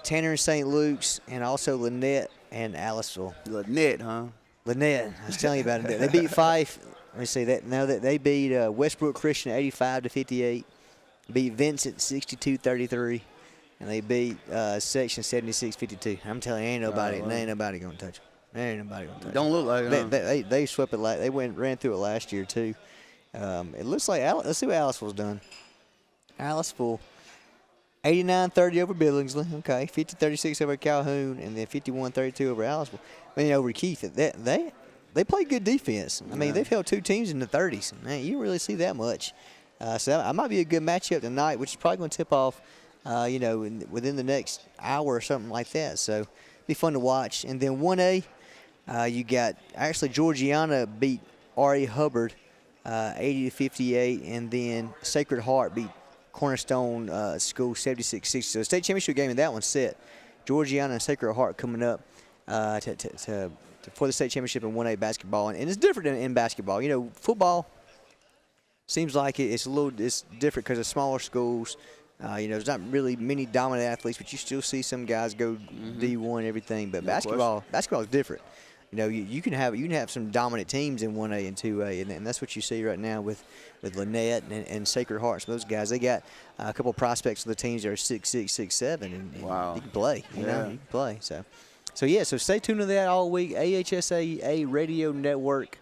Tanner and St. Luke's, and also Lynette and Aliceville. Lynette, huh? Lynette, I was telling you about it. They beat Fife. Let me see that. Now that they beat Westbrook Christian 85-58, beat Vincent 62-33. And they beat Section 76-52. I'm telling you, ain't nobody going to touch them. Ain't nobody going to touch them. Don't look like it. They swept it. They ran through it last year too. It looks like let's see what Aliceville's done. Aliceville 89-30 over Billingsley. Okay, 50-36 over Calhoun, and then 51-32 over Aliceville. I mean, over Keith. They play good defense. I mean, they've held 2 teams in the 30s. Man, you don't really see that much. So that might be a good matchup tonight, which is probably going to tip off. Within the next hour or something like that. So be fun to watch. And then 1A, you got Georgiana beat R.A. Hubbard 80-58, and then Sacred Heart beat Cornerstone School 76-60. So the state championship game in that one's set. Georgiana and Sacred Heart coming up for the state championship in 1A basketball. And it's different in basketball. Football seems like it's different because of smaller schools. There's not really many dominant athletes, but you still see some guys go D1 and everything. But basketball is different. You can have some dominant teams in 1A and 2A, and that's what you see right now with Lynette and Sacred Hearts. Those guys, they got a couple of prospects of the teams that are 6'6", 6'7", and wow. You can play. You can play. So stay tuned to that all week. AHSA Radio Network.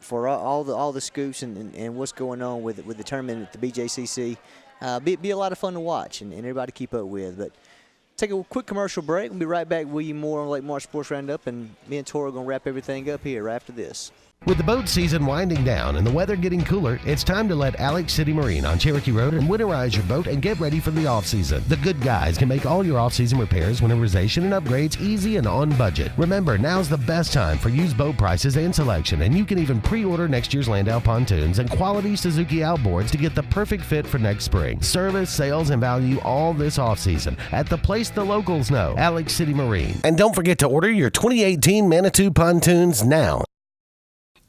For all the scoops and what's going on with the tournament at the BJCC. Be a lot of fun to watch and everybody keep up with. But take a quick commercial break. We'll be right back with you more on Lake Martin Sports Roundup, and me and Toro are going to wrap everything up here right after this. With the boat season winding down and the weather getting cooler, it's time to let Alex City Marine on Cherokee Road and winterize your boat and get ready for the off-season. The good guys can make all your off-season repairs, winterization, and upgrades easy and on budget. Remember, now's the best time for used boat prices and selection, and you can even pre-order next year's Landau pontoons and quality Suzuki outboards to get the perfect fit for next spring. Service, sales, and value all this off-season at the place the locals know, Alex City Marine. And don't forget to order your 2018 Manitou pontoons now.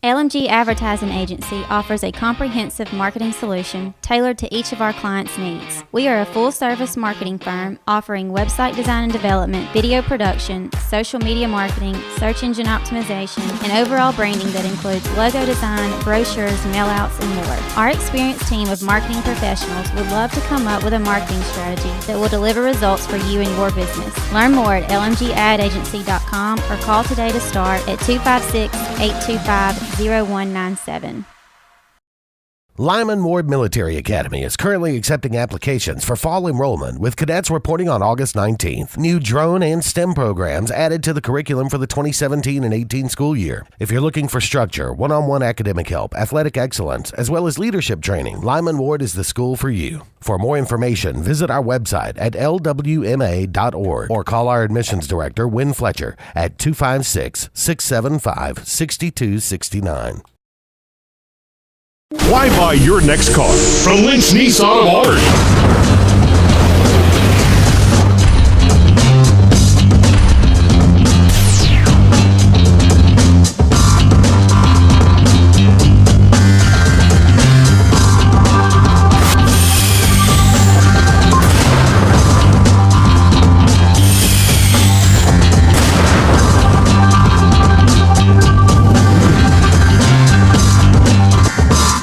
LMG Advertising Agency offers a comprehensive marketing solution tailored to each of our clients' needs. We are a full-service marketing firm offering website design and development, video production, social media marketing, search engine optimization, and overall branding that includes logo design, brochures, mailouts, and more. Our experienced team of marketing professionals would love to come up with a marketing strategy that will deliver results for you and your business. Learn more at lmgadagency.com or call today to start at 256-825-0197. Lyman Ward Military Academy is currently accepting applications for fall enrollment, with cadets reporting on August 19th. New drone and STEM programs added to the curriculum for the 2017 and 18 school year. If you're looking for structure, one-on-one academic help, athletic excellence, as well as leadership training, Lyman Ward is the school for you. For more information, visit our website at lwma.org or call our admissions director, Wynn Fletcher, at 256-675-6269. Why buy your next car from Lynch Nissan of Auburn?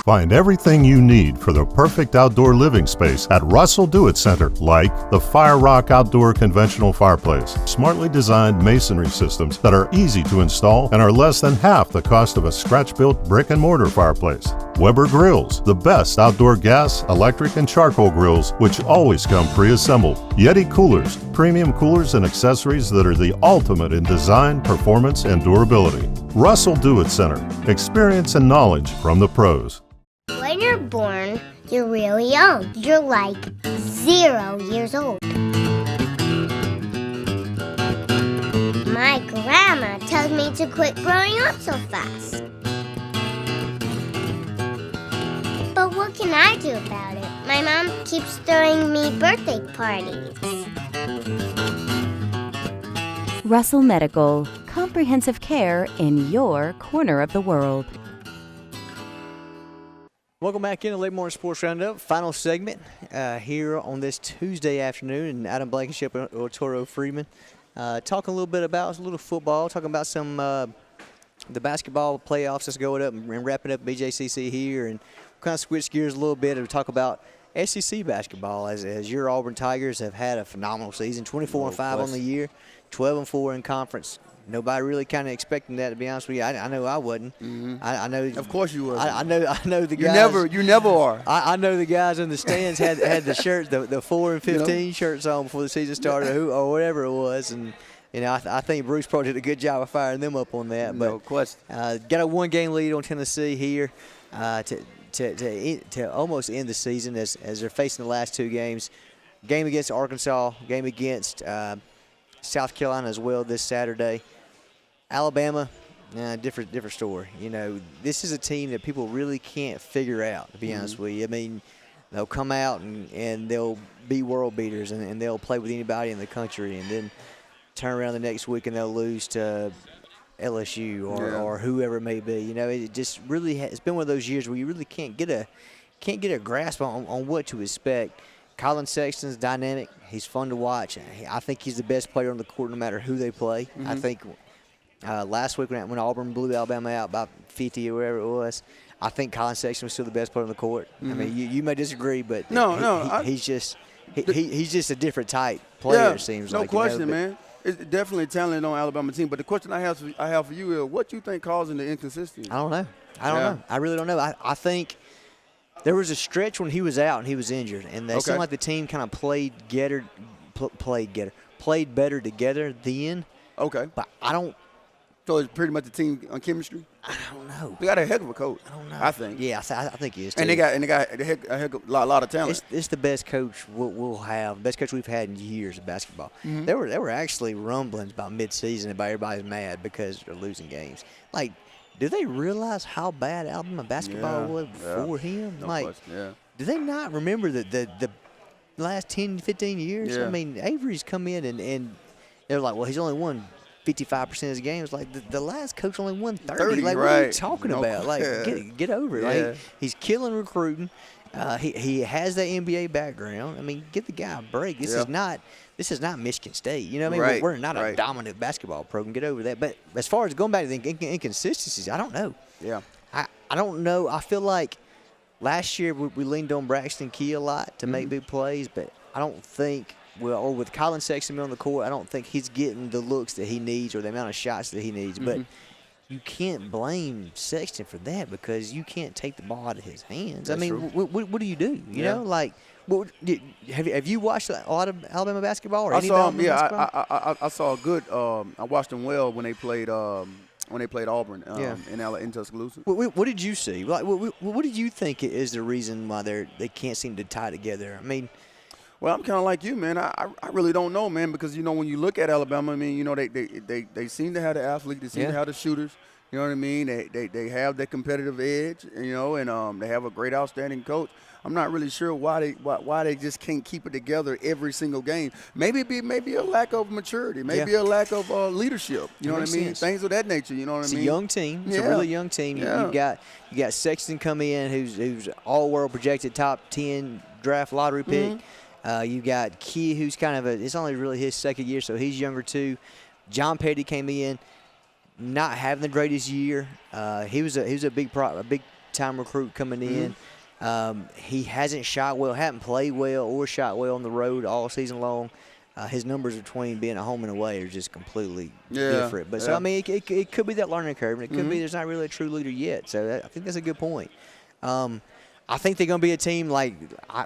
Find everything you need for the perfect outdoor living space at Russell Do-It Center, like the Fire Rock Outdoor Conventional Fireplace, smartly designed masonry systems that are easy to install and are less than half the cost of a scratch-built brick and mortar fireplace. Weber Grills, the best outdoor gas, electric, and charcoal grills, which always come pre-assembled. Yeti Coolers, premium coolers and accessories that are the ultimate in design, performance, and durability. Russell Do-It Center, experience and knowledge from the pros. When you're born, you're really young. You're like 0 years old. My grandma tells me to quit growing up so fast. But what can I do about it? My mom keeps throwing me birthday parties. Russell Medical, comprehensive care in your corner of the world. Welcome back into Lake Martin Sports Roundup, final segment here on this Tuesday afternoon. And Adam Blankenship and Eltoro Freeman talking a little bit about a little football, talking about some the basketball playoffs that's going up and wrapping up BJCC here, and kind of switch gears a little bit and talk about SEC basketball as your Auburn Tigers have had a phenomenal season, 24-5 on the year, 12-4 in conference. Nobody really kind of expecting that, to be honest with you. I know I wasn't. Mm-hmm. I know. Of course you wasn't. I know the guys. You never are. I know the guys in the stands had the shirts, the 4 and 15 shirts on before the season started, or whatever it was, and I think Bruce probably did a good job of firing them up on that. But no question. Got a 1-game lead on Tennessee here to almost end the season as they're facing the last 2 games. Game against Arkansas, game against South Carolina as well this Saturday. Alabama, different story. This is a team that people really can't figure out, to be honest with you. I mean, they'll come out and they'll be world beaters and they'll play with anybody in the country, and then turn around the next week and they'll lose to LSU or whoever it may be. It just really it's been one of those years where you really can't get a grasp on what to expect. Colin Sexton's dynamic. He's fun to watch. I think he's the best player on the court no matter who they play. Mm-hmm. I think last week when Auburn blew Alabama out by 50 or whatever it was, I think Colin Sexton was still the best player on the court. Mm-hmm. I mean, you may disagree, but he's just a different type player. It seems like. No question, man. It's definitely talent on Alabama team. But the question I have for you is, what do you think causing the inconsistency? I don't know. I really don't know. I think there was a stretch when he was out and he was injured, and it seemed like the team kind of played better together then. Okay. But I don't So it's pretty much a team on chemistry. I don't know. They got a heck of a coach. I don't know. I think. Yeah, I think he is too. And they got a lot of talent. It's the best coach we'll have. Best coach we've had in years of basketball. Mm-hmm. There were actually rumblings about mid-season about everybody's mad because they're losing games. Like, do they realize how bad Alabama basketball was before him? No like, question. do they not remember the last 10, 15 years? Yeah. I mean, Avery's come in and they're like, well, he's only won 55% of his games. Like, the last coach only won 30. Like, right. what are you talking about? Like, get over it. Yeah. Like, he's killing recruiting. He has that NBA background. I mean, give the guy a break. This is not Michigan State. You know what I mean? Right. We're not a dominant basketball program. Get over that. But as far as going back to the inconsistencies, I don't know. Yeah. I don't know. I feel like last year we leaned on Braxton Key a lot to make big plays, but I don't think – or with Colin Sexton on the court, I don't think he's getting the looks that he needs or the amount of shots that he needs. But you can't blame Sexton for that because you can't take the ball out of his hands. That's I mean, what do you do? You know, like, have you watched a lot of Alabama basketball or I any saw Alabama basketball? I saw a good. I watched them well when they played. When they played Auburn in Tuscaloosa. What did you see? Like, what did you think is the reason why they can't seem to tie together? I mean. Well, I'm kind of like you, man. I really don't know, man, because, you know, when you look at Alabama, I mean, you know, they seem to have the athlete. They seem to have the shooters. You know what I mean? They have that competitive edge, you know, and they have a great, outstanding coach. I'm not really sure why they just can't keep it together every single game. Maybe a lack of maturity. Maybe a lack of leadership. You know what I mean? Things of that nature. You know what I mean? It's a young team. It's a really young team. Yeah. You got Sexton coming in, who's all-world projected top 10 draft lottery pick. You got Key, who's kind of it's only really his second year, so he's younger too. John Petty came in, not having the greatest year. He was a big time recruit coming in. He hasn't shot well, haven't played well or shot well on the road all season long. His numbers between being at home and away are just completely different. But so I mean, it could be that learning curve, and it could be there's not really a true leader yet. So I think that's a good point. I think they're going to be a team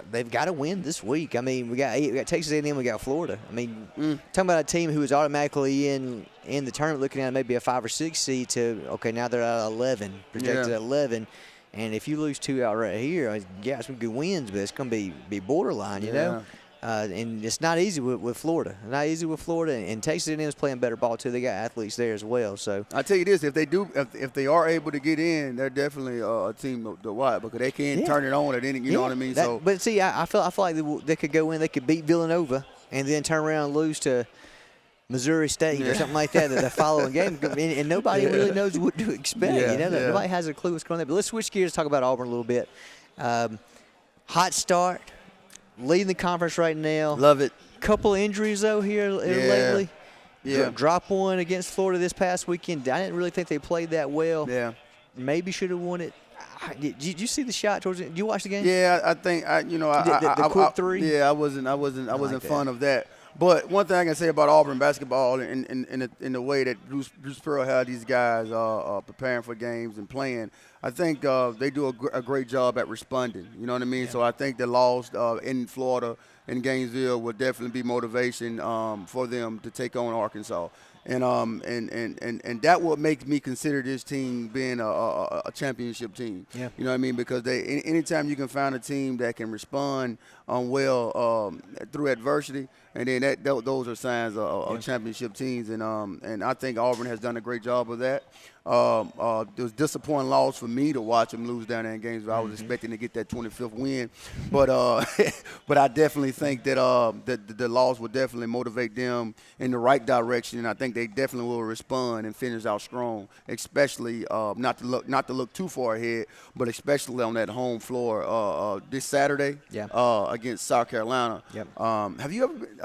they've got to win this week. I mean, we got Texas A&M, we got Florida. I mean, talking about a team who is automatically in the tournament looking at maybe a 5 or 6 seed to, okay, now they're at 11, projected at 11. And if you lose 2 out right here, yeah, some good wins, but it's going to be borderline, you know. And it's not easy with Florida. Not easy with Florida, and Texas A&M is playing better ball too. They got athletes there as well. So I tell you this: if they are able to get in, they're definitely a team to watch because they can't turn it on at any. You know what I mean? But see, I feel like they could go in, they could beat Villanova, and then turn around and lose to Missouri State or something like that the following game, and nobody really knows what to expect. Nobody has a clue what's going on. But let's switch gears, talk about Auburn a little bit. Hot start. Leading the conference right now. Love it. Couple injuries, though, here lately. Yeah. Drop one against Florida this past weekend. I didn't really think they played that well. Yeah. Maybe should have won it. Did you see the shot towards it? Did you watch the game? Yeah, I think the quick three. Yeah, I wasn't fond of that. But one thing I can say about Auburn basketball in the way that Bruce Pearl had these guys preparing for games and playing, I think they do a great job at responding. You know what I mean? Yeah. So I think the loss in Florida and Gainesville will definitely be motivation for them to take on Arkansas. And that what makes me consider this team being a championship team. Yeah. You know what I mean? Because anytime you can find a team that can respond well through adversity, and then those are signs of championship teams. And I think Auburn has done a great job of that. It was a disappointing loss for me to watch them lose down there in Gainesville. I was expecting to get that 25th win, but I definitely think that the loss will definitely motivate them in the right direction, and I think they definitely will respond and finish out strong. Especially not to look too far ahead, but especially on that home floor this Saturday against South Carolina. Yep. Have you ever been?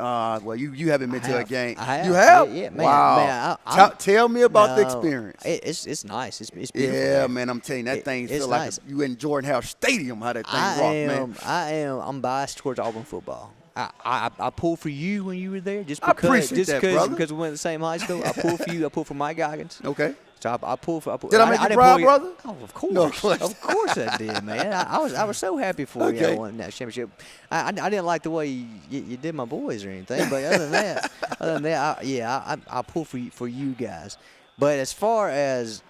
Well, you haven't been to a game. I have. You have? Yeah, man. Wow. Man, tell me about the experience. It's nice. It's beautiful. Yeah, man. I'm telling you, that thing feels like you in Jordan House Stadium. How that thing rock, man. I'm biased towards Auburn football. I pulled for you when you were there, just because we went to the same high school. I pulled for you. I pulled for Mike Goggins. Okay. So I pulled for. Did I make you proud, brother? Oh, of course. No, of course I did, man. I was so happy for you. I won that championship. I didn't like the way you did my boys or anything, but other than that, I pulled for you guys. But as far as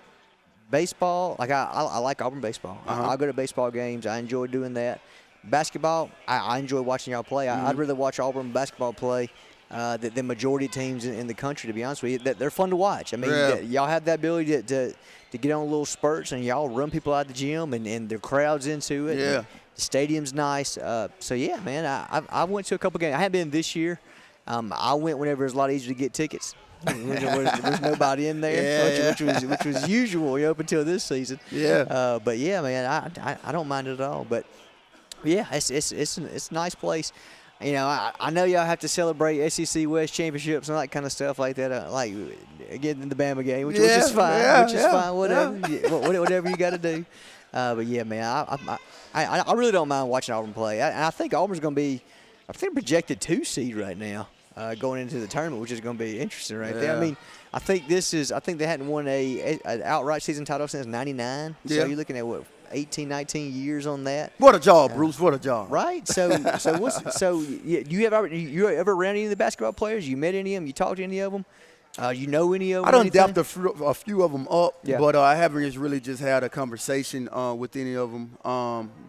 baseball, like I like Auburn baseball. I go to baseball games. I enjoy doing that. Basketball, I enjoy watching y'all play. I'd rather watch Auburn basketball play than majority teams in the country, to be honest with you. They're fun to watch. I mean, y'all have that ability to get on little spurts, and y'all run people out of the gym, and the crowd's into it. Yeah. The stadium's nice. So, yeah, man, I went to a couple games. I haven't been this year. I went whenever it was a lot easier to get tickets. There's nobody in there, which was usual up until this season. Yeah. But, yeah, man, I don't mind it at all. But, yeah, it's a nice place. You know, I know y'all have to celebrate SEC West championships and that kind of stuff like that, like getting in the Bama game, which is fine. Fine, whatever you got to do. But yeah, man, I really don't mind watching Auburn play. I think Auburn's going to be, I think, projected 2 seed right now going into the tournament, which is going to be interesting right there. I mean, I think they hadn't won an outright season title since '99. So you're looking at what? 18, 19 years on that. What a job, Bruce. What a job. Right. So you ever around any of the basketball players? You met any of them? You talked to any of them? You know any of them? I done dapped a few of them up, but I haven't really just had a conversation with any of them.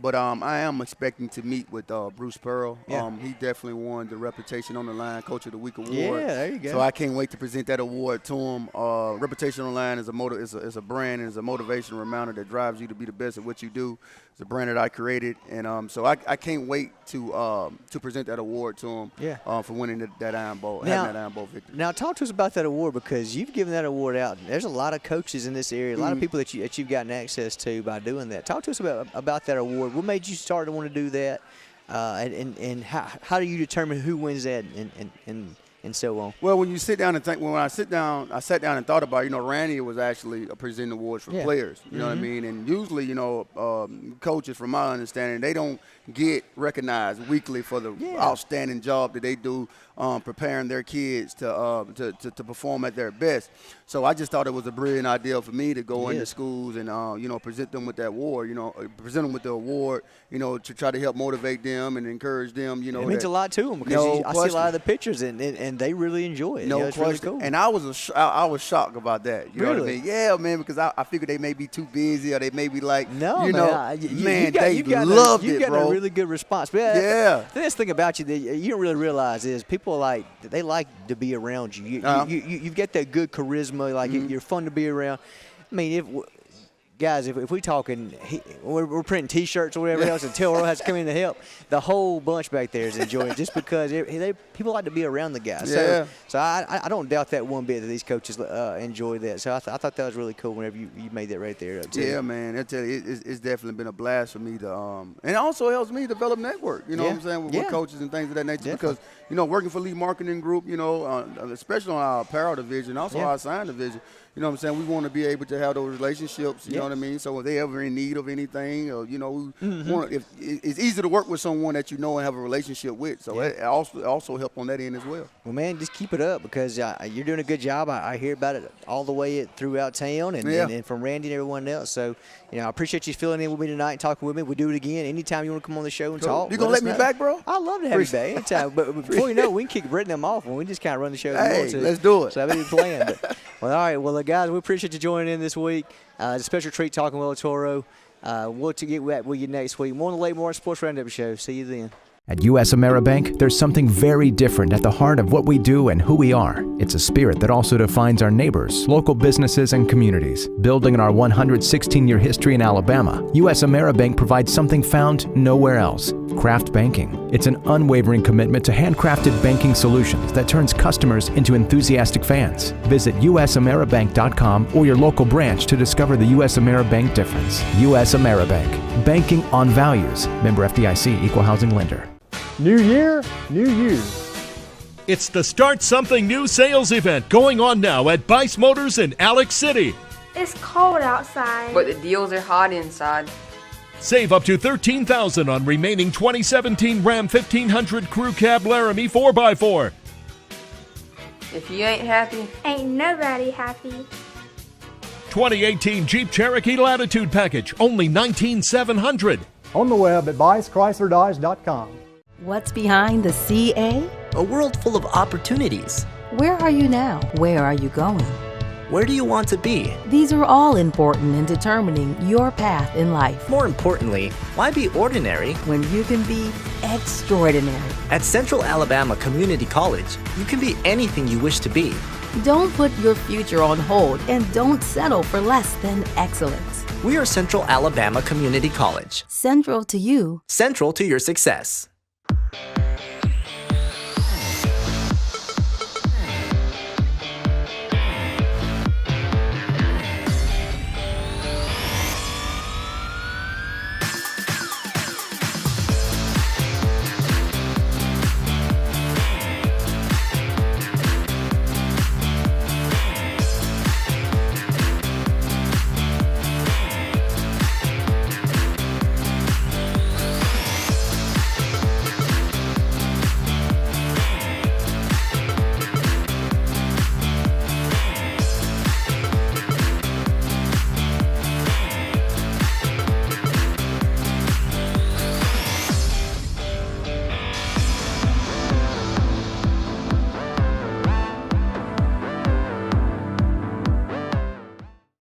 But I am expecting to meet with Bruce Pearl. He definitely won the Reputation on the Line Coach of the Week award. Yeah, there you go. So I can't wait to present that award to him. Reputation on the Line is a brand and is a motivational reminder that drives you to be the best at what you do. It's a brand that I created, and so I can't wait to present that award to him for winning that Iron Bowl, having that Iron Bowl victory. Now, talk to us about that award, because you've given that award out. There's a lot of coaches in this area, a lot of people that you've gotten access to by doing that. Talk to us about that award. What made you start to want to do that, and how do you determine who wins that and so on? Well, when you sit down and think, I sat down and thought about it, Randy was actually presenting awards for players. You know what I mean? And usually, coaches, from my understanding, they don't get recognized weekly for the outstanding job that they do preparing their kids to perform at their best. So I just thought it was a brilliant idea for me to go into schools and present them with that award. Present them with the award. To try to help motivate them and encourage them. It means a lot to them, because I see a lot of the pictures and they really enjoy it. No it's question. Really cool. And I was shocked about that. You know what I mean? Yeah, man, because I figured they may be too busy, or they may be like, they loved it, bro. A really good response. But the best thing about you that you don't really realize is people they like to be around you. You've got that good charisma. Like you're fun to be around. I mean, guys, if we're talking, we're printing T-shirts or whatever else, and Eltoro has to come in to help. The whole bunch back there is enjoying it, just because people like to be around the guys. So I don't doubt that one bit that these coaches enjoy that. So I thought that was really cool whenever you made that right there. Yeah, man. I tell you, it's definitely been a blast for me to, and it also helps me develop network. You know what I'm saying, with coaches and things of that nature. Because working for Lake Marketing Group, especially on our apparel division, also our sign division. You know what I'm saying? We want to be able to have those relationships, you know what I mean? So if they ever in need of anything, or, if it's easy to work with someone that and have a relationship with. So it also help on that end as well. Well, man, just keep it up, because you're doing a good job. I hear about it all the way throughout town and from Randy and everyone else. So, I appreciate you filling in with me tonight and talking with me. We'll do it again anytime you want to come on the show and talk. You going to let me back, bro? I'd love to have you back anytime. But before you know it, we can kick Brett and them off, and we just kind of run the show. Let's do it. So that'd be the plan. All right. Well, guys, we appreciate you joining in this week. It's a special treat talking with Eltoro. We'll get back with you next week. More on the Lake Martin Sports Roundup show. See you then. At U.S. AmeriBank, there's something very different at the heart of what we do and who we are. It's a spirit that also defines our neighbors, local businesses, and communities. Building on our 116-year history in Alabama, U.S. AmeriBank provides something found nowhere else: craft banking. It's an unwavering commitment to handcrafted banking solutions that turns customers into enthusiastic fans. Visit usameribank.com or your local branch to discover the U.S. AmeriBank difference. U.S. AmeriBank. Banking on values. Member FDIC, Equal Housing Lender. New year, new you. It's the Start Something New sales event going on now at Bice Motors in Alex City. It's cold outside, but the deals are hot inside. Save up to $13,000 on remaining 2017 Ram 1500 Crew Cab Laramie 4x4. If you ain't happy, ain't nobody happy. 2018 Jeep Cherokee Latitude Package, only $19,700. On the web at BiceChryslerDodge.com. What's behind the CA? A world full of opportunities. Where are you now? Where are you going? Where do you want to be? These are all important in determining your path in life. More importantly, why be ordinary when you can be extraordinary? At Central Alabama Community College, you can be anything you wish to be. Don't put your future on hold and don't settle for less than excellence. We are Central Alabama Community College. Central to you. Central to your success.